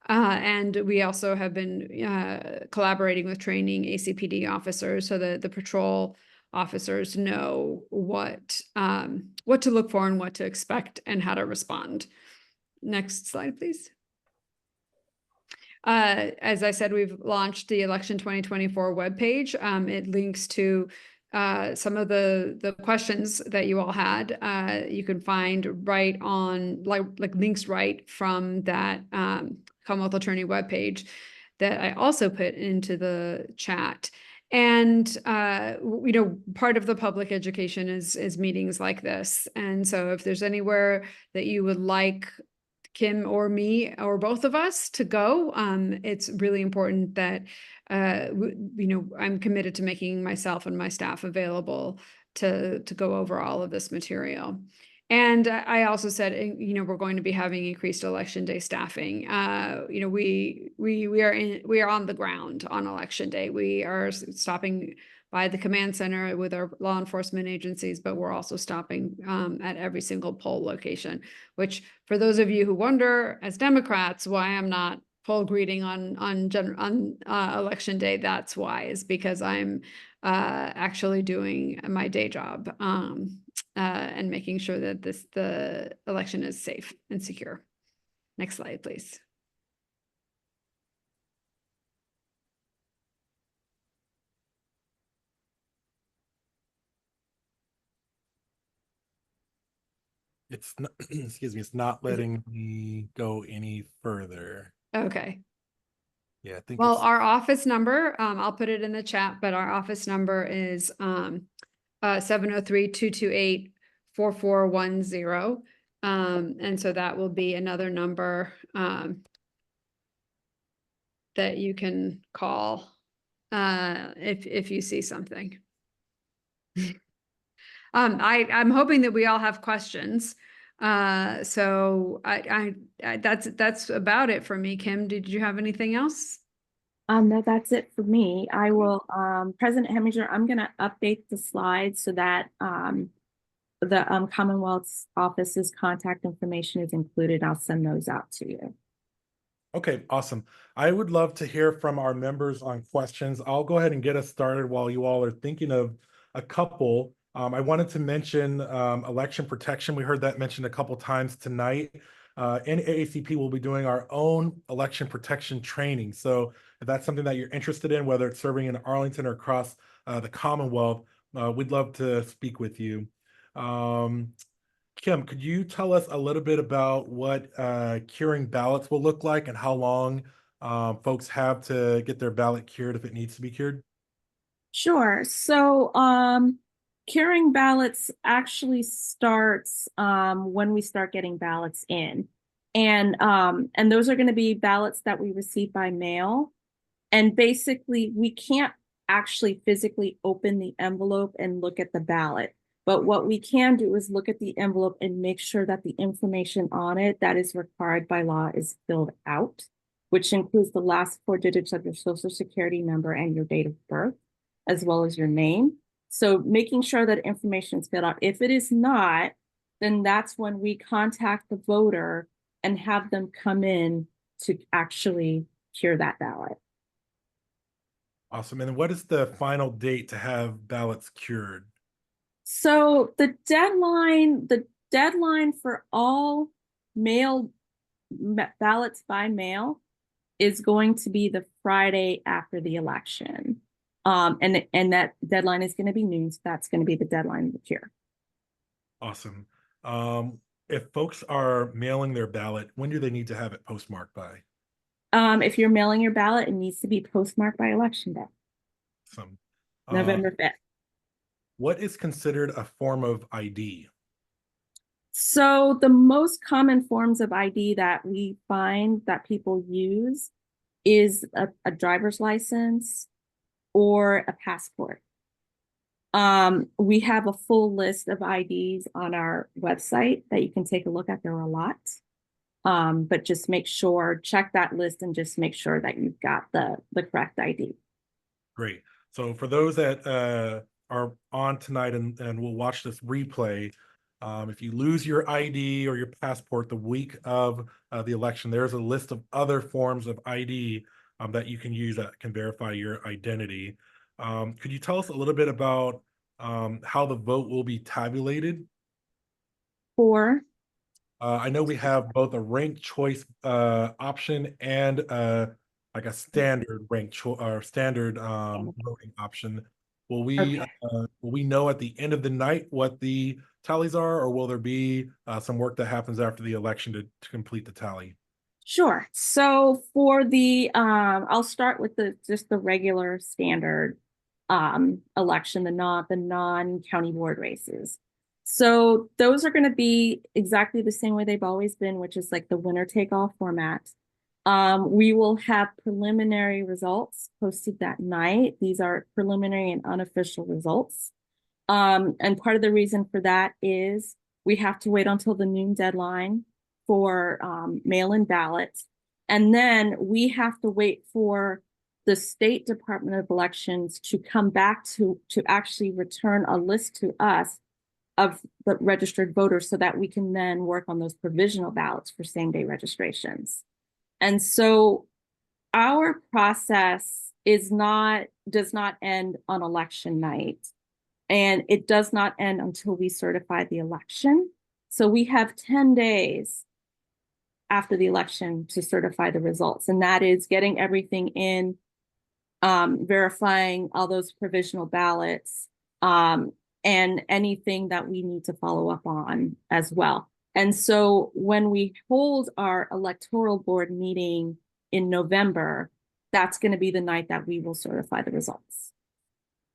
And we also have been collaborating with training ACPD officers, so that the patrol officers know what to look for and what to expect and how to respond. Next slide, please. As I said, we've launched the Election 2024 webpage. It links to some of the questions that you all had. You can find right on, like links right from that Commonwealth Attorney webpage that I also put into the chat. And part of the public education is meetings like this. And so if there's anywhere that you would like Kim or me or both of us to go, it's really important that I'm committed to making myself and my staff available to go over all of this material. And I also said, we're going to be having increased election day staffing. We are on the ground on election day. We are stopping by the command center with our law enforcement agencies, but we're also stopping at every single poll location, which for those of you who wonder, as Democrats, why I'm not poll greeting on election day, that's why, is because I'm actually doing my day job and making sure that the election is safe and secure. Next slide, please. It's not, excuse me, it's not letting me go any further. Okay. Yeah, I think well, our office number, I'll put it in the chat, but our office number is 703-228-4410. And so that will be another number that you can call if you see something. I'm hoping that we all have questions. So that's about it for me. Kim, did you have anything else? No, that's it for me. I will, President Heminger, I'm gonna update the slides so that, the Commonwealth's office's contact information is included. I'll send those out to you. Okay, awesome. I would love to hear from our members on questions. I'll go ahead and get us started while you all are thinking of a couple. I wanted to mention election protection. We heard that mentioned a couple times tonight. In AACP, we'll be doing our own election protection training. So if that's something that you're interested in, whether it's serving in Arlington or across the Commonwealth, we'd love to speak with you. Kim, could you tell us a little bit about what curing ballots will look like and how long folks have to get their ballot cured if it needs to be cured? Sure. So, curing ballots actually starts when we start getting ballots in. And those are going to be ballots that we receive by mail. And basically, we can't actually physically open the envelope and look at the ballot. But what we can do is look at the envelope and make sure that the information on it that is required by law is filled out, which includes the last 4 digits of your social security number and your date of birth, as well as your name. So making sure that information is filled out. If it is not, then that's when we contact the voter and have them come in to actually cure that ballot. Awesome. And what is the final date to have ballots cured? So the deadline for all mail ballots by mail is going to be the Friday after the election. And that deadline is going to be noon. So that's going to be the deadline this year. Awesome. If folks are mailing their ballot, when do they need to have it postmarked by? If you're mailing your ballot, it needs to be postmarked by election day. Awesome. November 5th. What is considered a form of ID? So the most common forms of ID that we find that people use is a driver's license or a passport. We have a full list of IDs on our website that you can take a look at. There are a lot. But just make sure, check that list and just make sure that you've got the correct ID. Great. So for those that are on tonight and will watch this replay, if you lose your ID or your passport the week of the election, there's a list of other forms of ID that you can use that can verify your identity. Could you tell us a little bit about how the vote will be tabulated? I know we have both a ranked choice option and like a standard standard voting option. Will we know at the end of the night what the tallies are, or will there be some work that happens after the election to complete the tally? Sure. So for the I'll start with just the regular standard election, the non-county board races. So those are going to be exactly the same way they've always been, which is like the winner take all format. We will have preliminary results posted that night. These are preliminary and unofficial results. And part of the reason for that is we have to wait until the noon deadline for mail-in ballots. And then we have to wait for the State Department of Elections to come back to actually return a list to us of the registered voters so that we can then work on those provisional ballots for same-day registrations. And so our process does not end on election night, and it does not end until we certify the election. So we have 10 days after the election to certify the results, and that is getting everything in, verifying all those provisional ballots, and anything that we need to follow up on as well. And so when we hold our electoral board meeting in November, that's going to be the night that we will certify the results.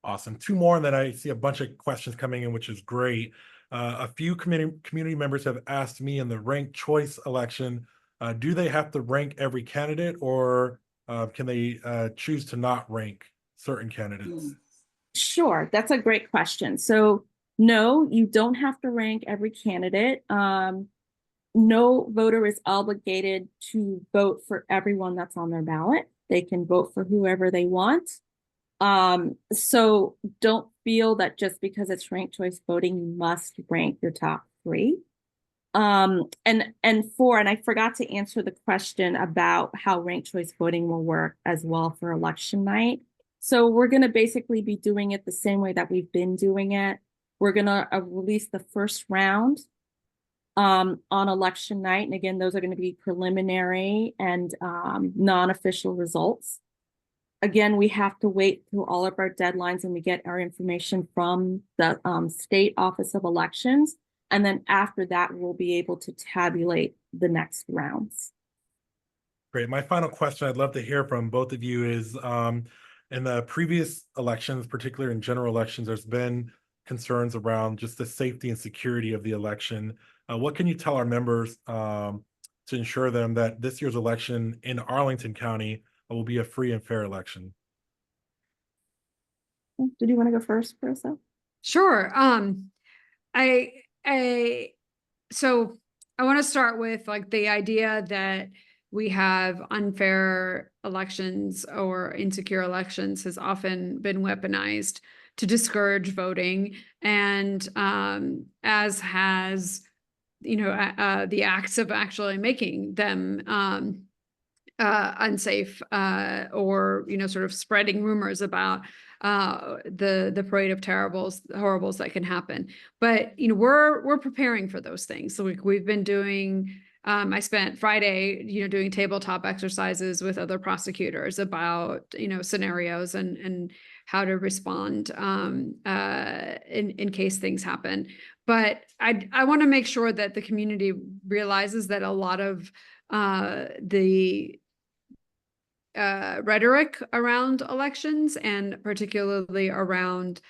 Awesome. 2 more, and then I see a bunch of questions coming in, which is great. A few community members have asked me in the ranked choice election, do they have to rank every candidate, or can they choose to not rank certain candidates? Sure, that's a great question. So no, you don't have to rank every candidate. No voter is obligated to vote for everyone that's on their ballot. They can vote for whoever they want. So don't feel that just because it's ranked choice voting, you must rank your top 3. And I forgot to answer the question about how ranked choice voting will work as well for election night. So we're going to basically be doing it the same way that we've been doing it. We're going to release the first round on election night. And again, those are going to be preliminary and non-official results. Again, we have to wait through all of our deadlines and we get our information from the State Office of Elections. And then after that, we'll be able to tabulate the next rounds. Great. My final question I'd love to hear from both of you is, in the previous elections, particularly in general elections, there's been concerns around just the safety and security of the election. What can you tell our members to ensure them that this year's election in Arlington County will be a free and fair election? Did you want to go first, Parisa? Sure. So I want to start with like the idea that we have unfair elections or insecure elections has often been weaponized to discourage voting, and as has, you know, the acts of actually making them unsafe, or, you know, sort of spreading rumors about the parade of horribles that can happen. But, you know, we're preparing for those things. So we've been doing, I spent Friday, you know, doing tabletop exercises with other prosecutors about, you know, scenarios and how to respond in case things happen. But I want to make sure that the community realizes that a lot of the rhetoric around elections, and particularly around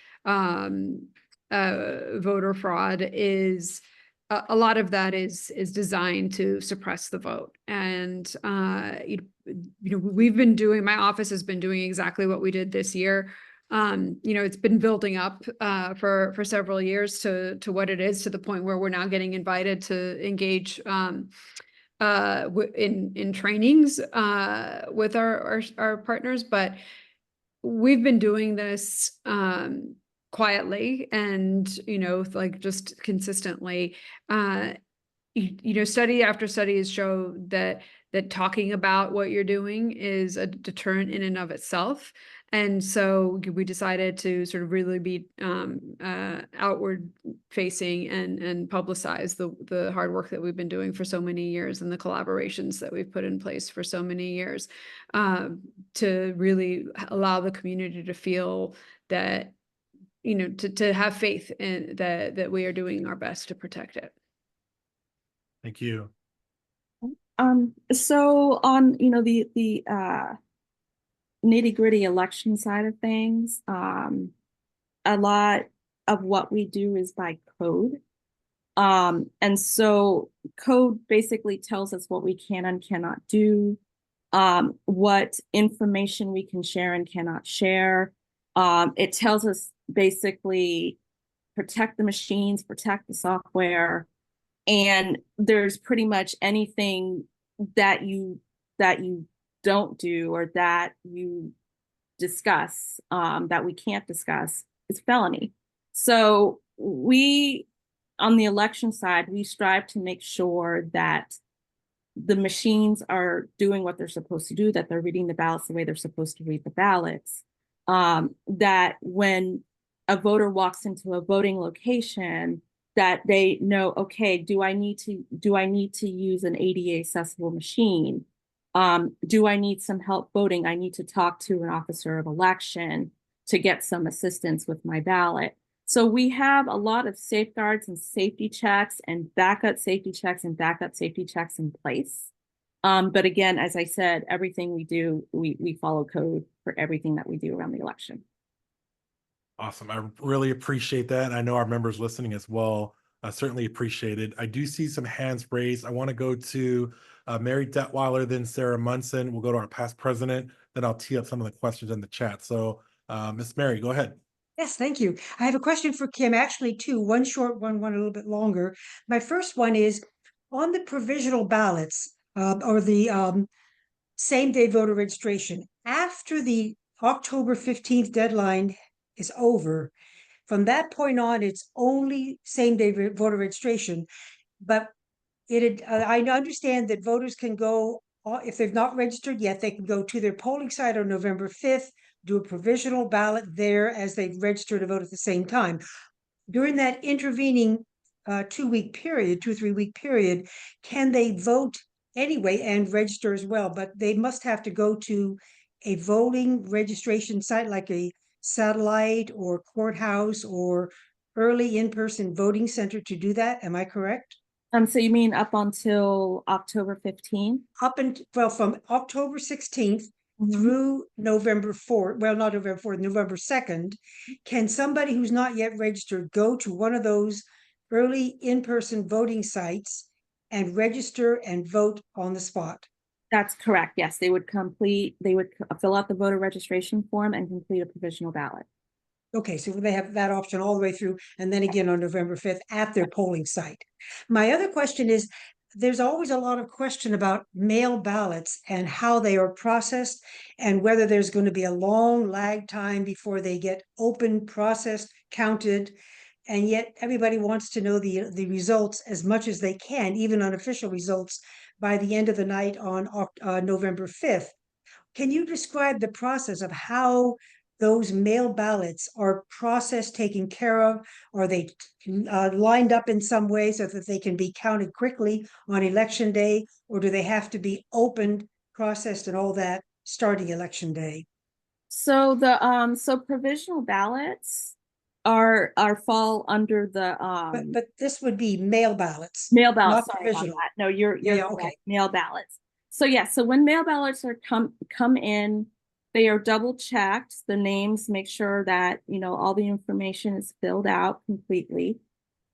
voter fraud, is a lot of that is designed to suppress the vote. And you know, we've been doing, my office has been doing exactly what we did this year. You know, it's been building up for several years to what it is, to the point where we're now getting invited to engage in trainings with our partners. But we've been doing this quietly and, you know, like just consistently. You know, study after study has shown that talking about what you're doing is a deterrent in and of itself. And so we decided to sort of really be outward facing and publicize the hard work that we've been doing for so many years, and the collaborations that we've put in place for so many years, to really allow the community to feel that, you know, to have faith in that we are doing our best to protect it. Thank you. So on, you know, the nitty-gritty election side of things, a lot of what we do is by code. And so code basically tells us what we can and cannot do, what information we can share and cannot share. It tells us basically protect the machines, protect the software, and there's pretty much anything that you don't do or that you discuss that we can't discuss is felony. So we, on the election side, we strive to make sure that the machines are doing what they're supposed to do, that they're reading the ballots the way they're supposed to read the ballots, that when a voter walks into a voting location, that they know, okay, do I need to use an ADA accessible machine? Do I need some help voting? I need to talk to an officer of election to get some assistance with my ballot. So we have a lot of safeguards and safety checks and backup safety checks in place. But again, as I said, everything we do, we follow code for everything that we do around the election. Awesome. I really appreciate that. I know our members listening as well certainly appreciate it. I do see some hands raised. I want to go to Mary Detweiler, then Sarah Munson. We'll go to our past president, then I'll tee up some of the questions in the chat. So Miss Mary, go ahead. Yes, thank you. I have a question for Kim, actually two, one short one a little bit longer. My first one is on the provisional ballots or the same-day voter registration. After the October 15th deadline is over, from that point on, it's only same-day voter registration. But I understand that voters can go, if they've not registered yet, they can go to their polling site on November 5th, do a provisional ballot there as they register to vote at the same time. During that intervening 2-week period, 2-3-week period, can they vote anyway and register as well? But they must have to go to a voting registration site like a satellite or courthouse or early in-person voting center to do that. Am I correct? So you mean up until October 15th? Well, from October 16th through November 4th, well, not November 4th, November 2nd, can somebody who's not yet registered go to one of those early in-person voting sites and register and vote on the spot? That's correct. Yes, they would fill out the voter registration form and complete a provisional ballot. Okay, so they have that option all the way through, and then again on November 5th at their polling site. My other question is, there's always a lot of question about mail ballots and how they are processed and whether there's going to be a long lag time before they get open, processed, counted. And yet everybody wants to know the results as much as they can, even unofficial results, by the end of the night on November 5th. Can you describe the process of how those mail ballots are processed, taken care of? Are they lined up in some way so that they can be counted quickly on election day? Or do they have to be opened, processed, and all that starting election day? So the provisional ballots are fall under the but this would be mail ballots. Mail ballots. Not Sorry about provisional. that. No, you're okay. Mail ballots. So yeah, so when mail ballots are come in, they are double checked. The names, make sure that all the information is filled out completely.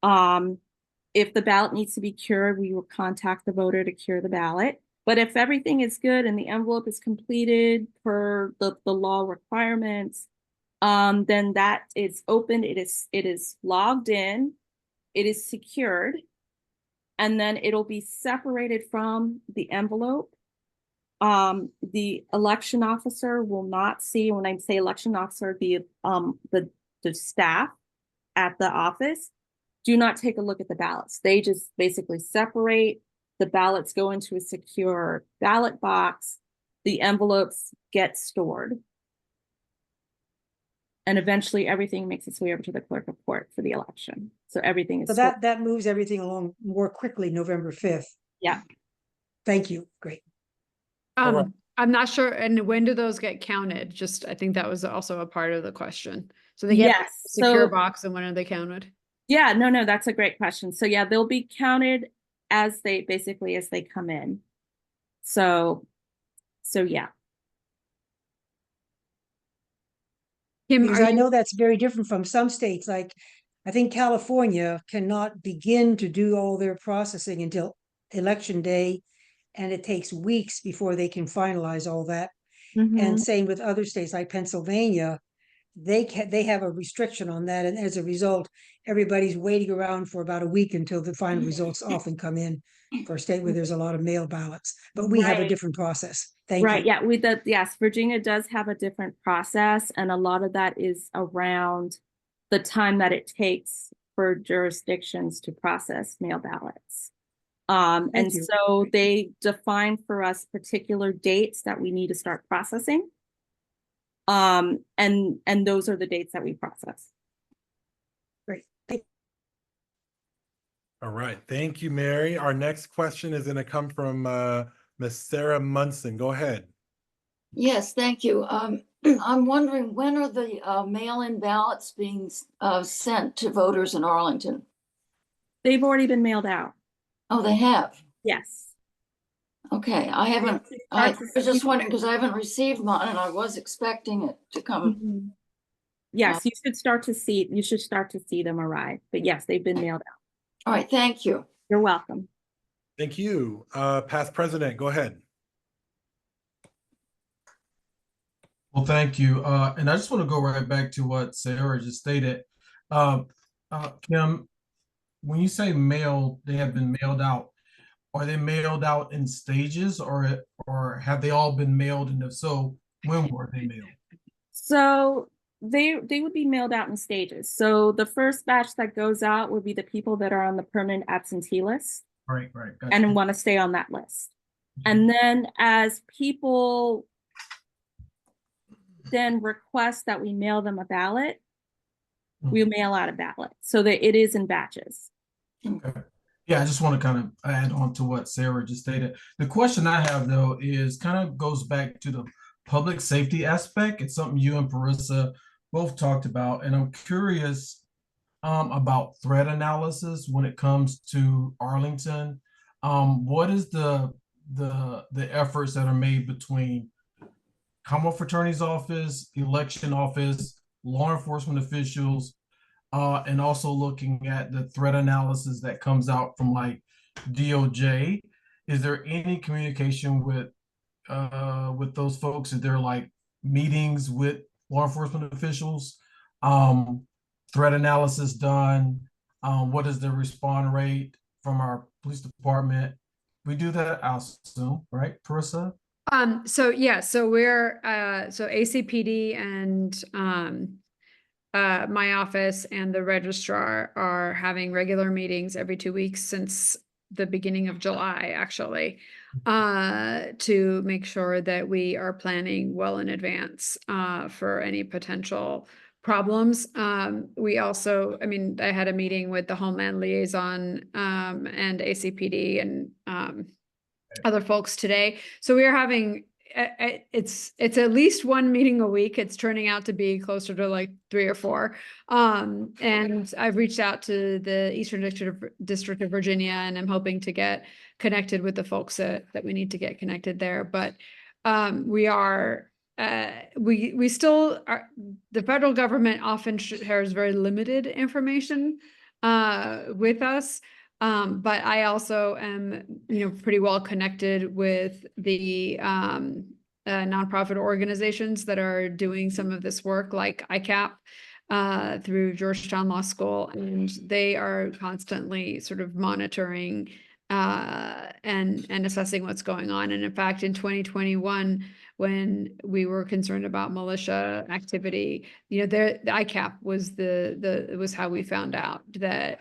If the ballot needs to be cured, we will contact the voter to cure the ballot. But if everything is good and the envelope is completed per the law requirements, then that is opened. It is logged in. It is secured, and then it'll be separated from the envelope. The election officer will not see, when I say election officer, the staff at the office do not take a look at the ballots. They just basically separate. The ballots go into a secure ballot box. The envelopes get stored. And eventually everything makes its way over to the clerk of court for the election. So everything is so that moves everything along more quickly November 5th. Yeah. Thank you. Great. I'm not sure. And when do those get counted? Just, I think that was also a part of the question. So they get a secure box, and when are they counted? Yeah, no, that's a great question. So yeah, they'll be counted as they come in. So yeah. Kim, because I know that's very different from some states. Like I think California cannot begin to do all their processing until election day, and it takes weeks before they can finalize all that. And same with other states like Pennsylvania, they have a restriction on that, and as a result, everybody's waiting around for about a week until the final results often come in for a state where there's a lot of mail ballots. But we have a different process. Thank you. Yeah, yes, Virginia does have a different process, and a lot of that is around the time that it takes for jurisdictions to process mail ballots. And so they define for us particular dates that we need to start processing. And those are the dates that we process. Great. All right. Thank you, Mary. Our next question is going to come from Miss Sarah Munson. Go ahead. Yes, thank you. I'm wondering, when are the mail-in ballots being sent to voters in Arlington? They've already been mailed out. Oh, they have? Yes. Okay, I was just wondering because I haven't received mine and I was expecting it to come. Yes, you should start to see them arrive. But yes, they've been mailed out. All right, thank you. You're welcome. Thank you. Past President, go ahead. Well, thank you. And I just want to go right back to what Sarah just stated. Kim, when you say mail, they have been mailed out, are they mailed out in stages, or have they all been mailed? And if so, when were they mailed? So they would be mailed out in stages. So the first batch that goes out would be the people that are on the permanent absentee list Right, gotcha. and want to stay on that list. And then as people then request that we mail them a ballot, we mail out a ballot so that it is in batches. Okay. Yeah, I just want to kind of add on to what Sarah just stated. The question I have though is kind of goes back to the public safety aspect. It's something you and Parisa both talked about, and I'm curious about threat analysis when it comes to Arlington. What is the efforts that are made between Commonwealth Attorney's Office, election office, law enforcement officials, and also looking at the threat analysis that comes out from like DOJ? Is there any communication with those folks? Is there like meetings with law enforcement officials? Threat analysis done? What is the response rate from our police department? We do that, I assume, right, Parisa? So yeah, so we're so ACPD and my office and the registrar are having regular meetings every 2 weeks since the beginning of July, actually, to make sure that we are planning well in advance for any potential problems. We also, I mean, I had a meeting with the Homeland Liaison and ACPD and other folks today. So we are having, it's at least one meeting a week. It's turning out to be closer to like 3 or 4. And I've reached out to the Eastern District of Virginia, and I'm hoping to get connected with the folks that we need to get connected there. But we are, we still are, the federal government often shares very limited information with us. But I also am, pretty well connected with the nonprofit organizations that are doing some of this work, like ICAP through Georgetown Law School, and they are constantly sort of monitoring and assessing what's going on. And in fact, in 2021, when we were concerned about militia activity, the ICAP was it was how we found out that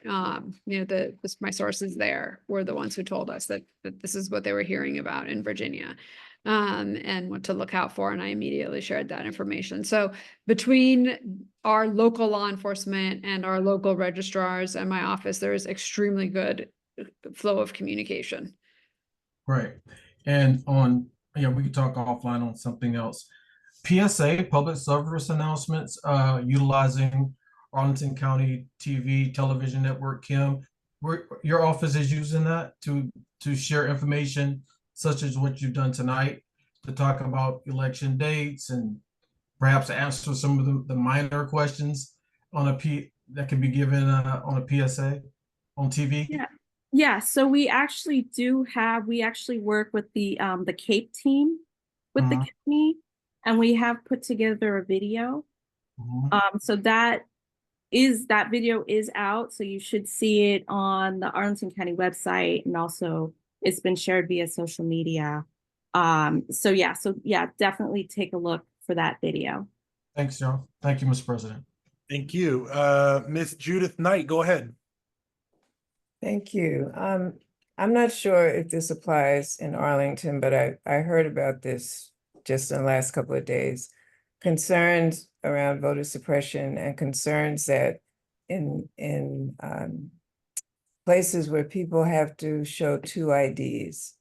my sources there were the ones who told us that this is what they were hearing about in Virginia, and what to look out for. And I immediately shared that information. So between our local law enforcement and our local registrars and my office, there is extremely good flow of communication. Right. And we could talk offline on something else. PSA, public service announcements, utilizing Arlington County television network. Kim, your office is using that to share information such as what you've done tonight, to talk about election dates and perhaps answer some of the minor questions that can be given on a PSA on TV. Yeah, so we actually work with the CAPE team with the county, and we have put together a video. So that video is out, so you should see it on the Arlington County website, and also it's been shared via social media. So yeah, definitely take a look for that video. Thanks, Joe. Thank you, Mr. President. Thank you. Miss Judith Knight, go ahead. Thank you. I'm not sure if this applies in Arlington, but I heard about this just in the last couple of days. Concerns around voter suppression and concerns that in places where people have to show 2 IDs,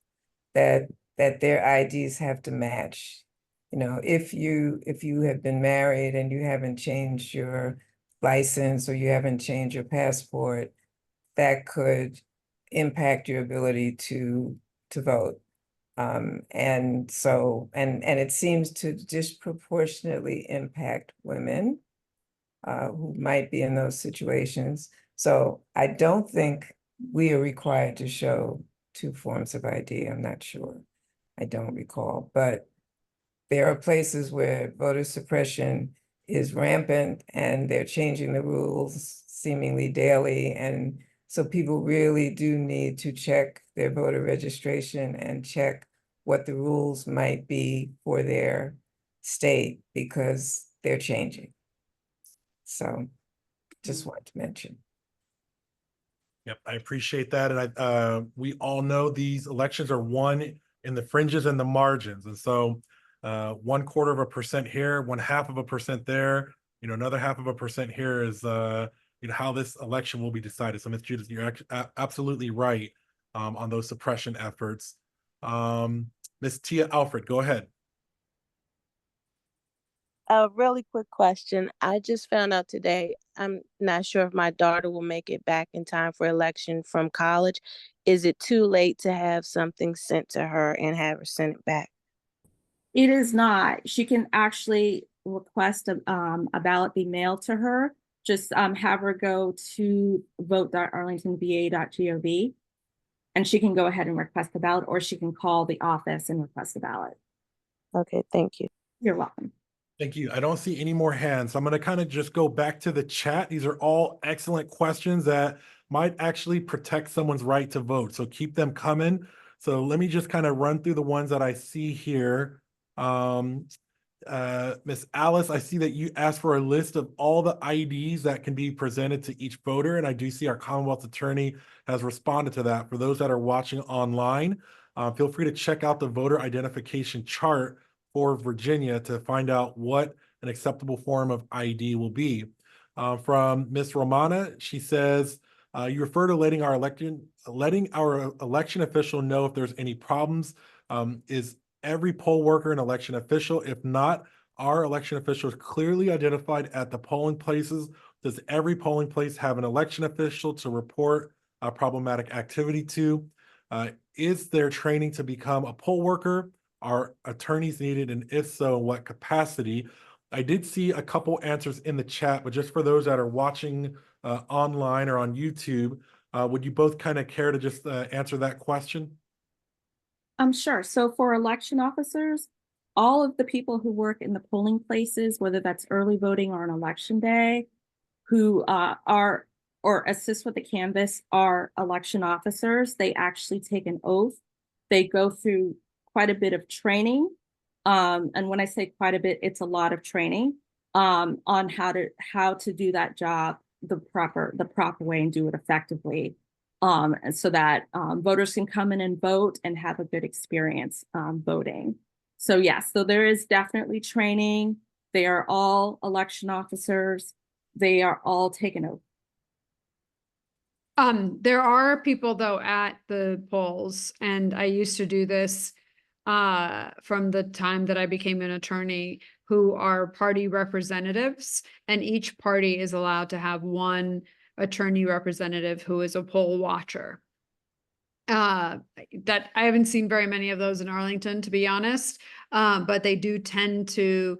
that their IDs have to match. If you have been married and you haven't changed your license or you haven't changed your passport, that could impact your ability to vote. And it seems to disproportionately impact women who might be in those situations. So I don't think we are required to show 2 forms of ID. I'm not sure. I don't recall, but there are places where voter suppression is rampant and they're changing the rules seemingly daily. And so people really do need to check their voter registration and check what the rules might be for their state because they're changing. So just wanted to mention. Yep, I appreciate that. And we all know these elections are won in the fringes and the margins. And so 1/4% here, 1/2% there, another 1/2% here is how this election will be decided. So Ms. Judith, you're absolutely right on those suppression efforts. Ms. Tia Alfred, go ahead. A really quick question. I just found out today, I'm not sure if my daughter will make it back in time for election from college. Is it too late to have something sent to her and have her send it back? It is not. She can actually request a ballot be mailed to her. Just have her go to vote.arlingtonva.gov and she can go ahead and request the ballot, or she can call the office and request a ballot. Okay, thank you. You're welcome. Thank you. I don't see any more hands. So I'm going to kind of just go back to the chat. These are all excellent questions that might actually protect someone's right to vote. So keep them coming. So let me just kind of run through the ones that I see here. Miss Alice, I see that you asked for a list of all the IDs that can be presented to each voter. And I do see our Commonwealth attorney has responded to that. For those that are watching online, feel free to check out the voter identification chart for Virginia to find out what an acceptable form of ID will be. From Miss Romana, she says, you refer to letting our election official know if there's any problems. Is every poll worker an election official? If not, our election official is clearly identified at the polling places. Does every polling place have an election official to report problematic activity to? Is there training to become a poll worker? Are attorneys needed? And if so, in what capacity? I did see a couple answers in the chat, but just for those that are watching online or on YouTube, would you both kind of care to just answer that question? Sure. So for election officers, all of the people who work in the polling places, whether that's early voting or on election day, who are or assist with the canvass are election officers. They actually take an oath. They go through quite a bit of training. And when I say quite a bit, it's a lot of training on how to do that job the proper way and do it effectively. And so that voters can come in and vote and have a good experience voting. So yes, so there is definitely training. They are all election officers. They are all taken oath. There are people though at the polls, and I used to do this from the time that I became an attorney, who are party representatives, and each party is allowed to have one attorney representative who is a poll watcher. That I haven't seen very many of those in Arlington, to be honest, but they do tend to,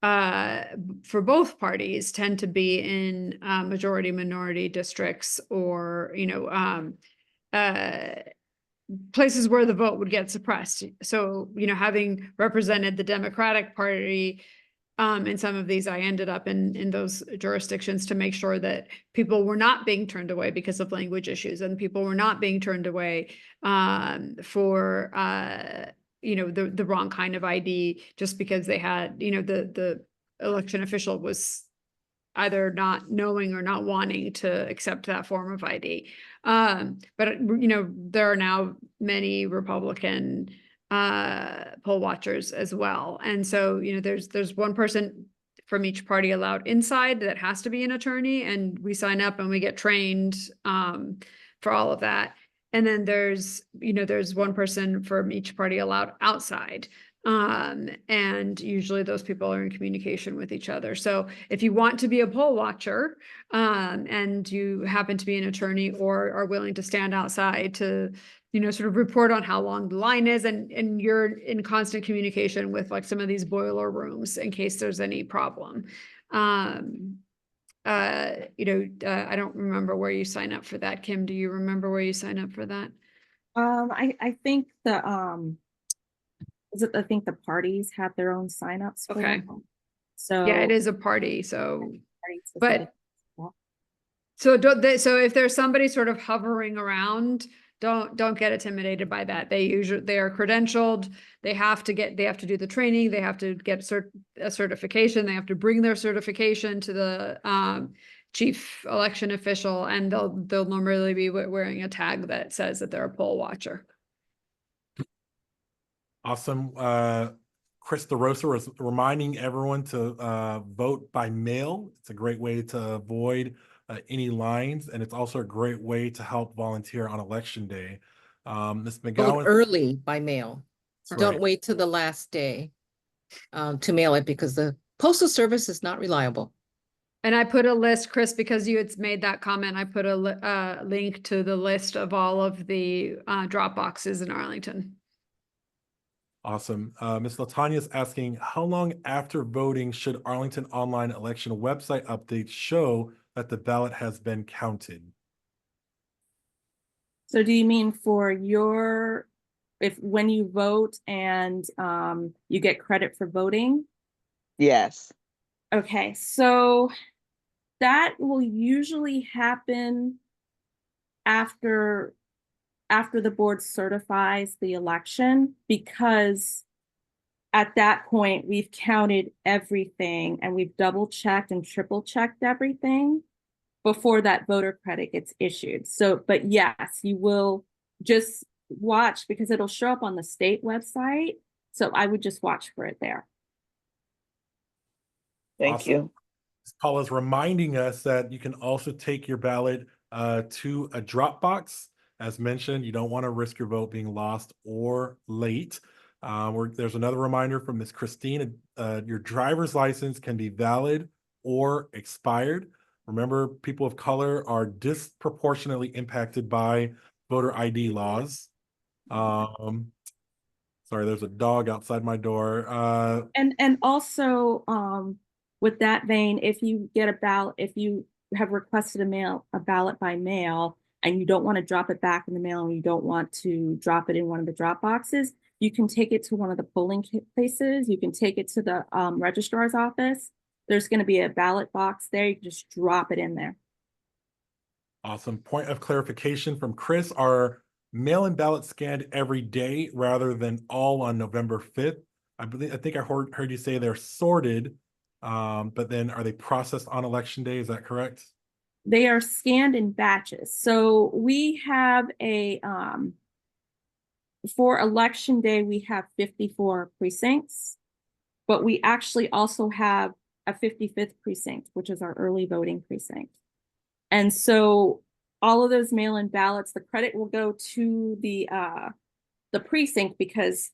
for both parties, tend to be in majority minority districts, or places where the vote would get suppressed. So having represented the Democratic Party in some of these, I ended up in those jurisdictions to make sure that people were not being turned away because of language issues, and people were not being turned away for the wrong kind of ID just because they had the election official was either not knowing or not wanting to accept that form of ID. But there are now many Republican poll watchers as well. And so, there's one person from each party allowed inside that has to be an attorney, and we sign up and we get trained for all of that. And then there's one person from each party allowed outside. And usually those people are in communication with each other. So if you want to be a poll watcher, and you happen to be an attorney or are willing to stand outside to, sort of report on how long the line is, and you're in constant communication with like some of these boiler rooms in case there's any problem. I don't remember where you sign up for that. Kim, do you remember where you sign up for that? I think I think the parties have their own signups. Okay. So yeah, it is a party. So, but so if there's somebody sort of hovering around Don't get intimidated by that. They are credentialed. They have to do the training. They have to get a certification. They have to bring their certification to the chief election official, and they'll normally be wearing a tag that says that they're a poll watcher. Awesome. Chris DeRosa was reminding everyone to vote by mail. It's a great way to avoid any lines, and it's also a great way to help volunteer on election day. Ms. Vote McGowan. early by mail. Don't right. wait till the last day to mail it, because the postal service is not reliable. And I put a list, Chris, because you had made that comment, I put a link to the list of all of the drop boxes in Arlington. Awesome. Ms. Latanya is asking, how long after voting should Arlington Online Election website updates show that the ballot has been counted? So do you mean for when you vote and you get credit for voting? Yes. Okay, so that will usually happen after the board certifies the election, because at that point we've counted everything and we've double checked and triple checked everything before that voter credit gets issued. So, but yes, you will just watch, because it'll show up on the state website. So I would just watch for it there. Thank you. Paula's reminding us that you can also take your ballot to a drop box. As mentioned, you don't want to risk your vote being lost or late. There's another reminder from Ms. Christine. Your driver's license can be valid or expired. Remember, people of color are disproportionately impacted by voter ID laws. Sorry, there's a dog outside my door. And also, with that vein, if you get a ballot, if you have requested a ballot by mail, and you don't want to drop it back in the mail, and you don't want to drop it in one of the drop boxes, you can take it to one of the polling places. You can take it to the registrar's office. There's going to be a ballot box there. You can just drop it in there. Awesome. Point of clarification from Chris: are mail-in ballots scanned every day rather than all on November 5th? I think I heard you say they're sorted, but then are they processed on election day? Is that correct? They are scanned in batches. So we have for election day, we have 54 precincts, but we actually also have a 55th precinct, which is our early voting precinct. And so all of those mail-in ballots, the credit will go to the precinct, because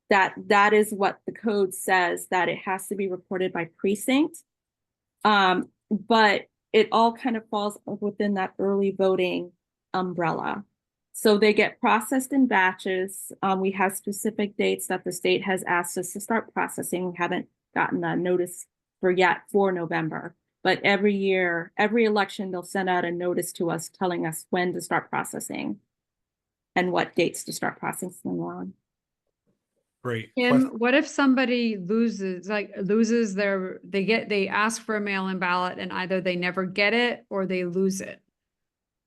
that is what the code says, that it has to be reported by precinct. But it all kind of falls within that early voting umbrella. So they get processed in batches. We have specific dates that the state has asked us to start processing. We haven't gotten a notice for November. But every year, every election, they'll send out a notice to us telling us when to start processing and what dates to start processing on. Great. Kim, what if somebody loses they ask for a mail-in ballot and either they never get it or they lose it?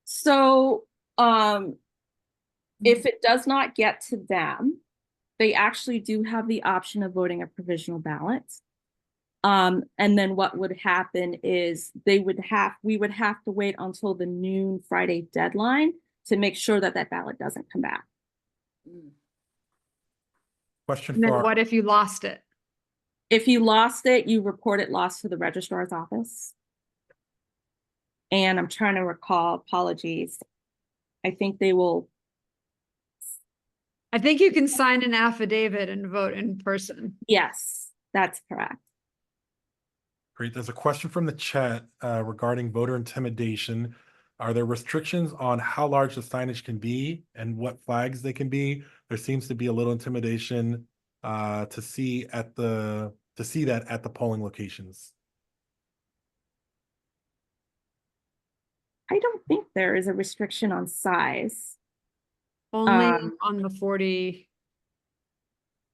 So if it does not get to them, they actually do have the option of voting a provisional ballot. And then what would happen is we would have to wait until the noon Friday deadline to make sure that ballot doesn't come back. Question and then what if you lost it? If you lost it, you report it lost to the registrar's office. And I'm trying to recall, apologies. I think you can sign an affidavit and vote in person. Yes, that's correct. Great. There's a question from the chat regarding voter intimidation. Are there restrictions on how large the signage can be and what flags they can be? There seems to be a little intimidation to see that at the polling locations. I don't think there is a restriction on size. Only on the 40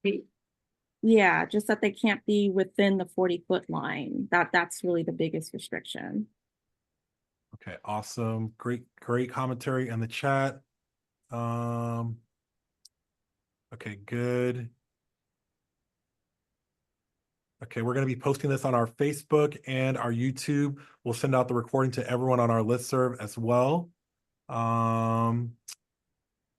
feet. Yeah, just that they can't be within the 40-foot line. That's really the biggest restriction. Okay, awesome. Great commentary in the chat. Okay, good. Okay, we're going to be posting this on our Facebook and our YouTube. We'll send out the recording to everyone on our listserv as well.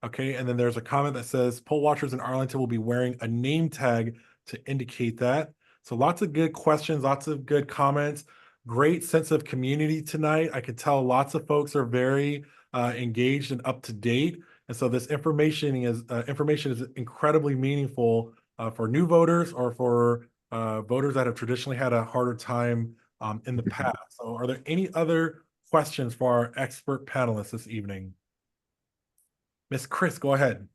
Okay, and then there's a comment that says poll watchers in Arlington will be wearing a name tag to indicate that. So lots of good questions, lots of good comments, great sense of community tonight. I can tell lots of folks are very engaged and up to date. And so this information is incredibly meaningful for new voters or for voters that have traditionally had a harder time in the past. So are there any other questions for our expert panelists this evening? Miss Chris, go ahead.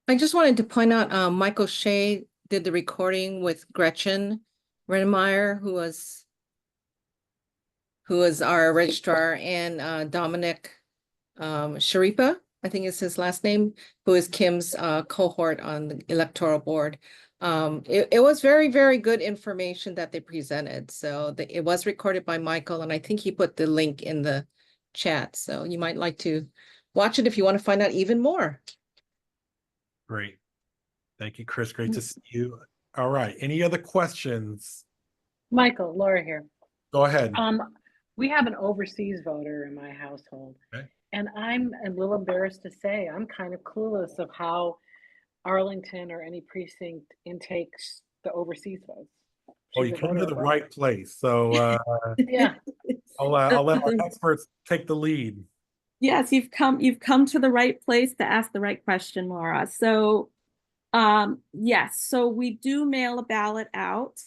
I just wanted to point out, Michael Shea did the recording with Gretchen Renemeyer, who was our registrar, and Dominic Sharipa, I think is his last name, who is Kim's cohort on the electoral board. It was very, very good information that they presented. So it was recorded by Michael, and I think he put the link in the chat. So you might like to watch it if you want to find out even more. Great. Thank you, Chris. Great to see you. All right. Any other questions? Michael, Laura here. Go ahead. We have an overseas voter in my household. Okay. And I'm a little embarrassed to say I'm kind of clueless of how Arlington or any precinct intakes the overseas votes. Oh, you came to the right place. So yeah. I'll let our experts take the lead. Yes, you've come to the right place to ask the right question, Laura. So yes, so we do mail a ballot out.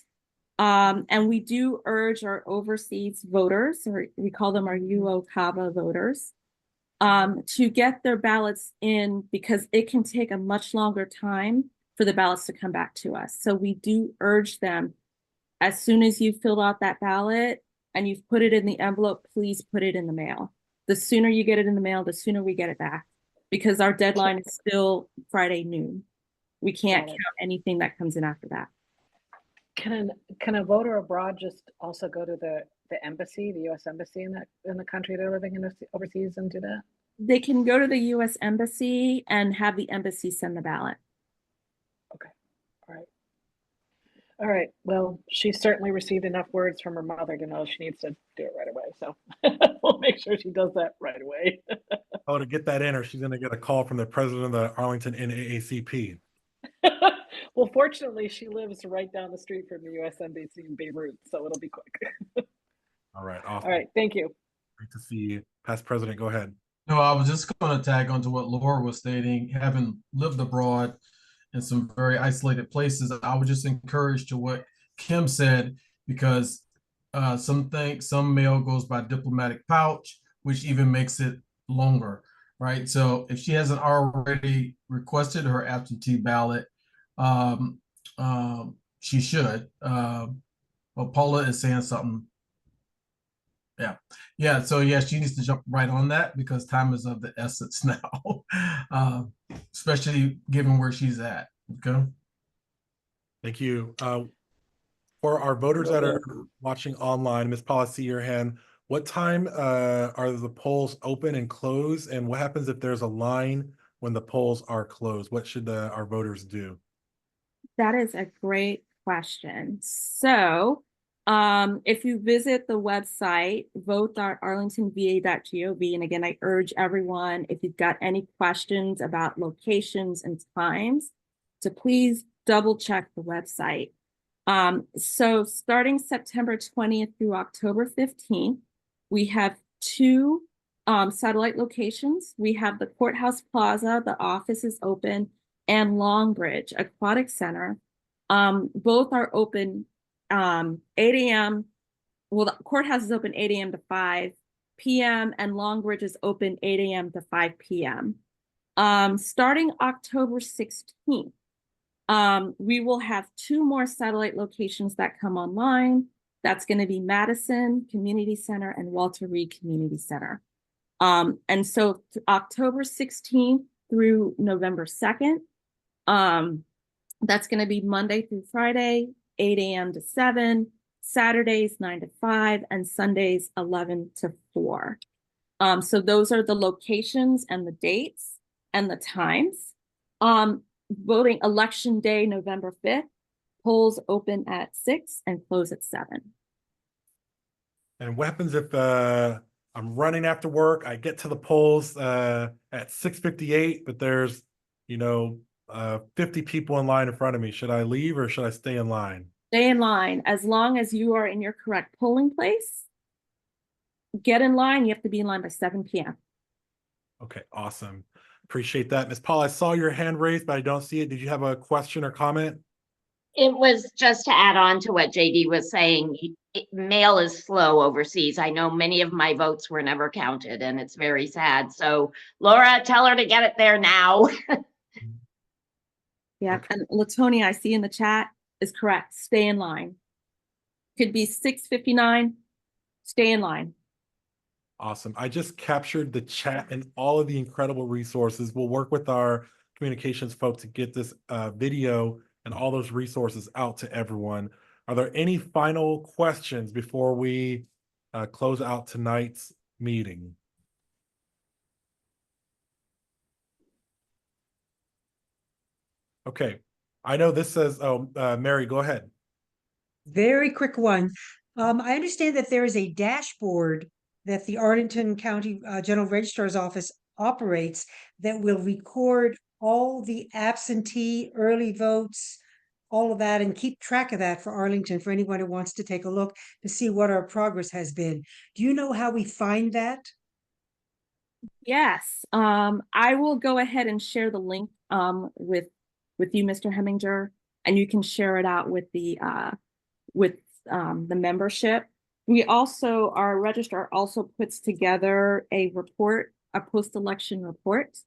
And we do urge our overseas voters, or we call them our UO-CAVA voters, to get their ballots in, because it can take a much longer time for the ballots to come back to us. So we do urge them, as soon as you've filled out that ballot and you've put it in the envelope, please put it in the mail. The sooner you get it in the mail, the sooner we get it back, because our deadline is still Friday noon. We can't count anything that comes in after that. Can a voter abroad just also go to the embassy, the U.S. embassy in the country they're living in overseas, and do that? They can go to the U.S. embassy and have the embassy send the ballot. Okay. All right. Well, she's certainly received enough words from her mother to know she needs to do it right away. So we'll make sure she does that right away. Oh, to get that in, or she's going to get a call from the president of the Arlington NAACP. Well, fortunately, she lives right down the street from the U.S. Embassy in Beirut, so it'll be quick. All right. Awesome. All right. Thank you. Great to see you. Past President, go ahead. No, I was just going to tag onto what Laura was stating. Having lived abroad in some very isolated places, I would just encourage to what Kim said, because some mail goes by diplomatic pouch, which even makes it longer, right? So if she hasn't already requested her absentee ballot, she should. Well, Paula is saying something. Yeah. So yeah, she needs to jump right on that, because time is of the essence now, especially given where she's at. Okay. Thank you. For our voters that are watching online, Ms. Paula, I see your hand. What time are the polls open and close? And what happens if there's a line when the polls are closed? What should our voters do? That is a great question. So if you visit the website, vote.arlingtonva.gov, and again, I urge everyone, if you've got any questions about locations and times, to please double check the website. So starting September 20th through October 15th, we have two satellite locations. We have the Courthouse Plaza, the office is open, and Longbridge Aquatic Center. Both are open 8 a.m. Well, the courthouse is open 8 a.m. to 5 p.m. and Longbridge is open 8 a.m. to 5 p.m. Starting October 16th, we will have two more satellite locations that come online. That's going to be Madison Community Center and Walter Reed Community Center. And so October 16th through November 2nd, that's going to be Monday through Friday, 8 a.m. to 7, Saturdays 9 to 5, and Sundays 11 to 4. So those are the locations and the dates. and the times. Voting election day, November 5th. Polls open at 6 and close at 7. And what happens if I'm running after work, I get to the polls at 6:58, but there's, 50 people in line in front of me. Should I leave or should I stay in line? Stay in line. As long as you are in your correct polling place, get in line. You have to be in line by 7 p.m. Okay, awesome. Appreciate that. Ms. Paul, I saw your hand raised, but I don't see it. Did you have a question or comment? It was just to add on to what JD was saying. Mail is slow overseas. I know many of my votes were never counted, and it's very sad. So, Laura, tell her to get it there now. Yeah, and Latonia, I see in the chat, is correct. Stay in line. Could be 6:59. Stay in line. Awesome. I just captured the chat and all of the incredible resources. We'll work with our communications folks to get this video and all those resources out to everyone. Are there any final questions before we close out tonight's meeting? Okay. I know this says, Mary, go ahead. Very quick one. I understand that there is a dashboard that the Arlington County General Registrar's Office operates that will record all the absentee, early votes, all of that, and keep track of that for Arlington for anyone who wants to take a look to see what our progress has been. Do you know how we find that? Yes, I will go ahead and share the link with you, Mr. Heminger, and you can share it out with the membership. We also, our registrar also puts together a report, a post-election report,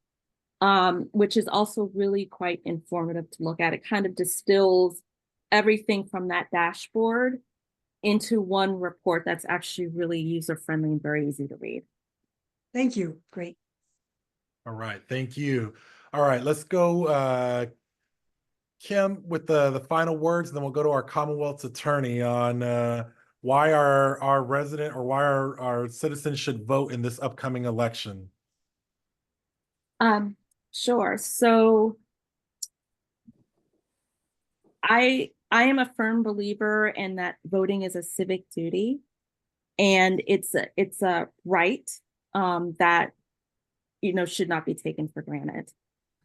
which is also really quite informative to look at. It kind of distills everything from that dashboard into one report that's actually really user-friendly and very easy to read. Thank you. Great. All right. Thank you. All right. Let's go, Kim, with the final words, and then we'll go to our Commonwealth's attorney on why our resident or why our citizens should vote in this upcoming election. Sure. So I am a firm believer in that voting is a civic duty, and it's a right that should not be taken for granted.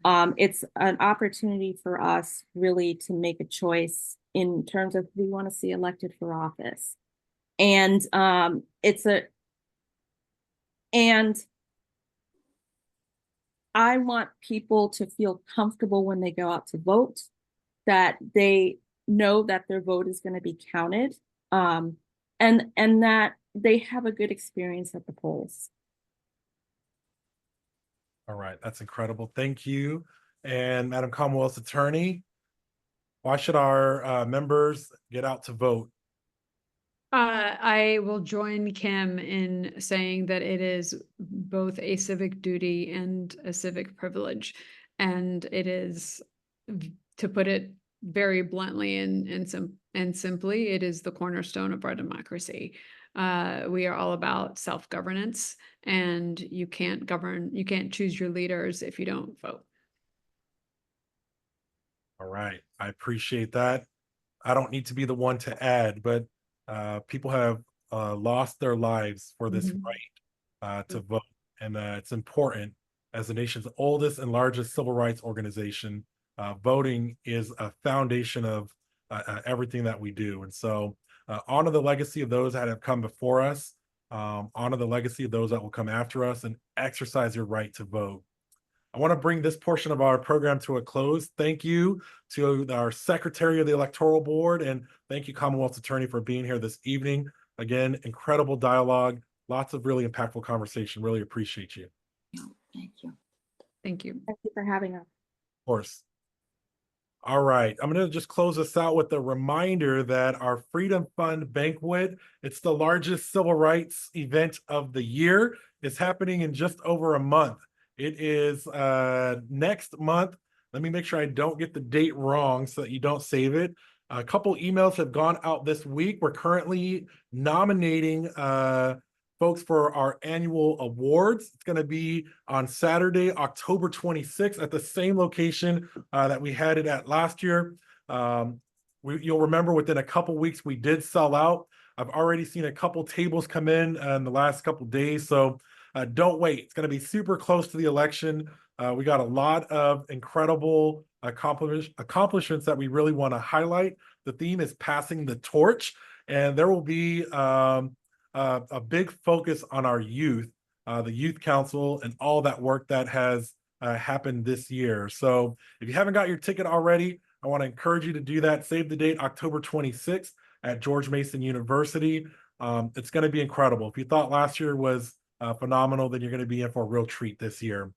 It's an opportunity for us really to make a choice in terms of who we want to see elected for office. And I want people to feel comfortable when they go out to vote, that they know that their vote is going to be counted, and that they have a good experience at the polls. All right, that's incredible. Thank you. And Madam Commonwealth's attorney, why should our members get out to vote? I will join Kim in saying that it is both a civic duty and a civic privilege. And it is, to put it very bluntly and simply, it is the cornerstone of our democracy. We are all about self-governance, and you can't choose your leaders if you don't vote. All right, I appreciate that. I don't need to be the one to add, but people have lost their lives for this right to vote. And it's important. As the nation's oldest and largest civil rights organization, voting is a foundation of everything that we do. And so honor the legacy of those that have come before us, honor the legacy of those that will come after us, and exercise your right to vote. I want to bring this portion of our program to a close. Thank you to our Secretary of the Electoral Board, and thank you, Commonwealth's Attorney, for being here this evening. Again, incredible dialogue, lots of really impactful conversation. Really appreciate you. Thank you. Thank you. Thank you for having us. Of course. All right, I'm going to just close this out with a reminder that our Freedom Fund Banquet, it's the largest civil rights event of the year. It's happening in just over a month. It is next month. Let me make sure I don't get the date wrong so that you don't save it. A couple emails have gone out this week. We're currently nominating folks, for our annual awards. It's going to be on Saturday, October 26th at the same location that we had it at last year. You'll remember within a couple weeks, we did sell out. I've already seen a couple tables come in the last couple days. So don't wait. It's going to be super close to the election. We got a lot of incredible accomplishments that we really want to highlight. The theme is passing the torch, and there will be a big focus on our youth, the youth council, and all that work that has happened this year. So if you haven't got your ticket already, I want to encourage you to do that. Save the date, October 26th at George Mason University. It's going to be incredible. If you thought last year was phenomenal, then you're going to be in for a real treat this year.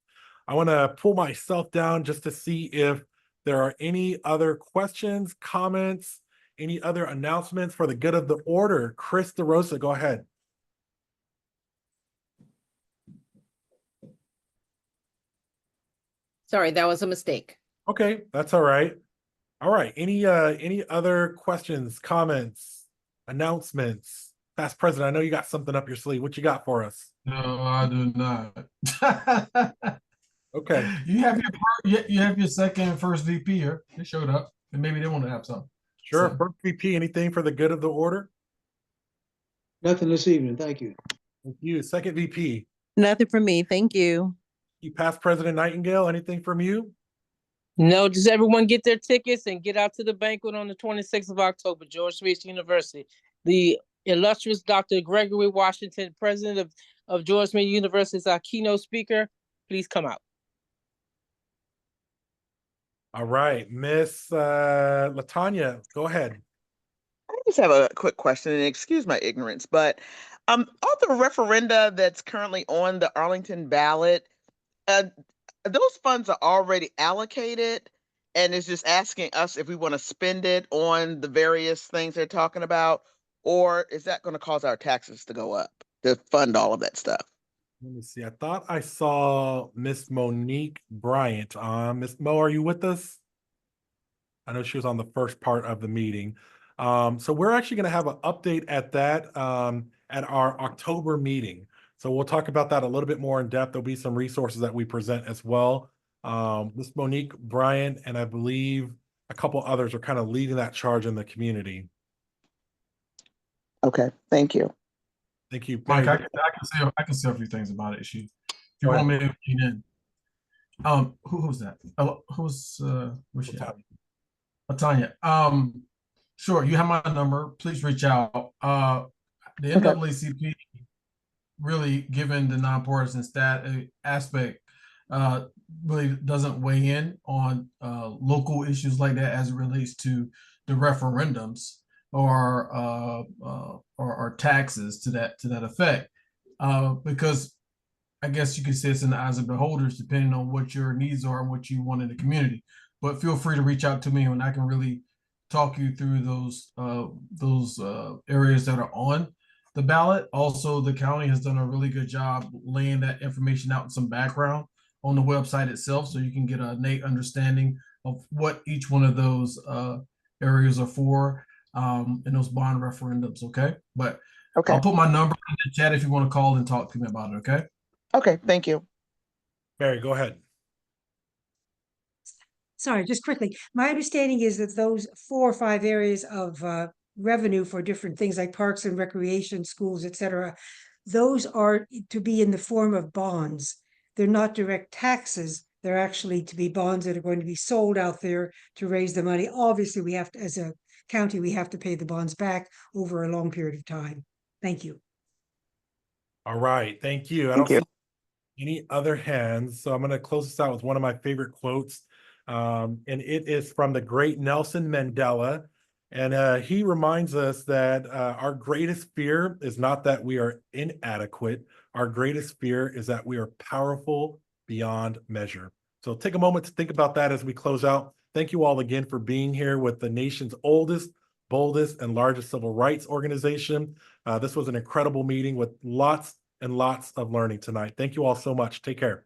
I want to pull myself down just to see if there are any other questions, comments, any other announcements for the good of the order. Chris DeRosa, go ahead. Sorry, that was a mistake. Okay, that's all right. All right, any other questions, comments, announcements? Past President, I know you got something up your sleeve. What you got for us? No, I do not. Okay. You have your second and first VP here. They showed up, and maybe they want to have something. Sure. So, First VP, anything for the good of the order? Nothing this evening. Thank you. Thank you. Second VP. Nothing from me. Thank you. You Past President Nightingale, anything from you? No, just everyone get their tickets and get out to the banquet on the 26th of October, George Mason University. The illustrious Dr. Gregory Washington, president of George Mason University, is our keynote speaker. Please come out. All right, Miss Latanya, go ahead. I just have a quick question, and excuse my ignorance, but all the referenda that's currently on the Arlington ballot, those funds are already allocated, and it's just asking us if we want to spend it on the various things they're talking about, or is that going to cause our taxes to go up to fund all of that stuff? Let me see. I thought I saw Miss Monique Bryant on. Miss Mo, are you with us? I know she was on the first part of the meeting. So we're actually going to have an update at that at our October meeting. So we'll talk about that a little bit more in depth. There'll be some resources that we present as well. Miss Monique Bryant and I believe a couple others are kind of leading that charge in the community. Okay, thank you. Thank you, Mike. I can say a few things about it. If you want me to lean in. Who's that? Who's where's she at? Latanya. Sure, you have my number. Please reach out. The NAACP, really, given the nonpartisan aspect, really doesn't weigh in on local issues like that as it relates to the referendums or taxes to that effect, because I guess you could say it's in the eyes of beholders, depending on what your needs are and what you want in the community. But feel free to reach out to me, and I can really talk you through those areas that are on the ballot. Also, the county has done a really good job laying that information out in some background on the website itself, so you can get a innate understanding of what each one of those areas are for in those bond referendums. Okay, but I'll put my number in the chat if you want to call and talk to me about it. Okay. Okay, thank you. Barry, go ahead. Sorry, just quickly. My understanding is that those 4 or 5 areas of revenue for different things like parks and recreation, schools, etc., those are to be in the form of bonds. They're not direct taxes. They're actually to be bonds that are going to be sold out there to raise the money. Obviously, we have to, as a county, we have to pay the bonds back over a long period of time. Thank you. All right, thank you. I don't see any other hands, so I'm going to close this out with one of my favorite quotes. And it is from the great Nelson Mandela. And he reminds us that our greatest fear is not that we are inadequate. Our greatest fear is that we are powerful beyond measure. So take a moment to think about that as we close out. Thank you all again for being here with the nation's oldest, boldest, and largest civil rights organization. This was an incredible meeting with lots and lots of learning tonight. Thank you all so much. Take care.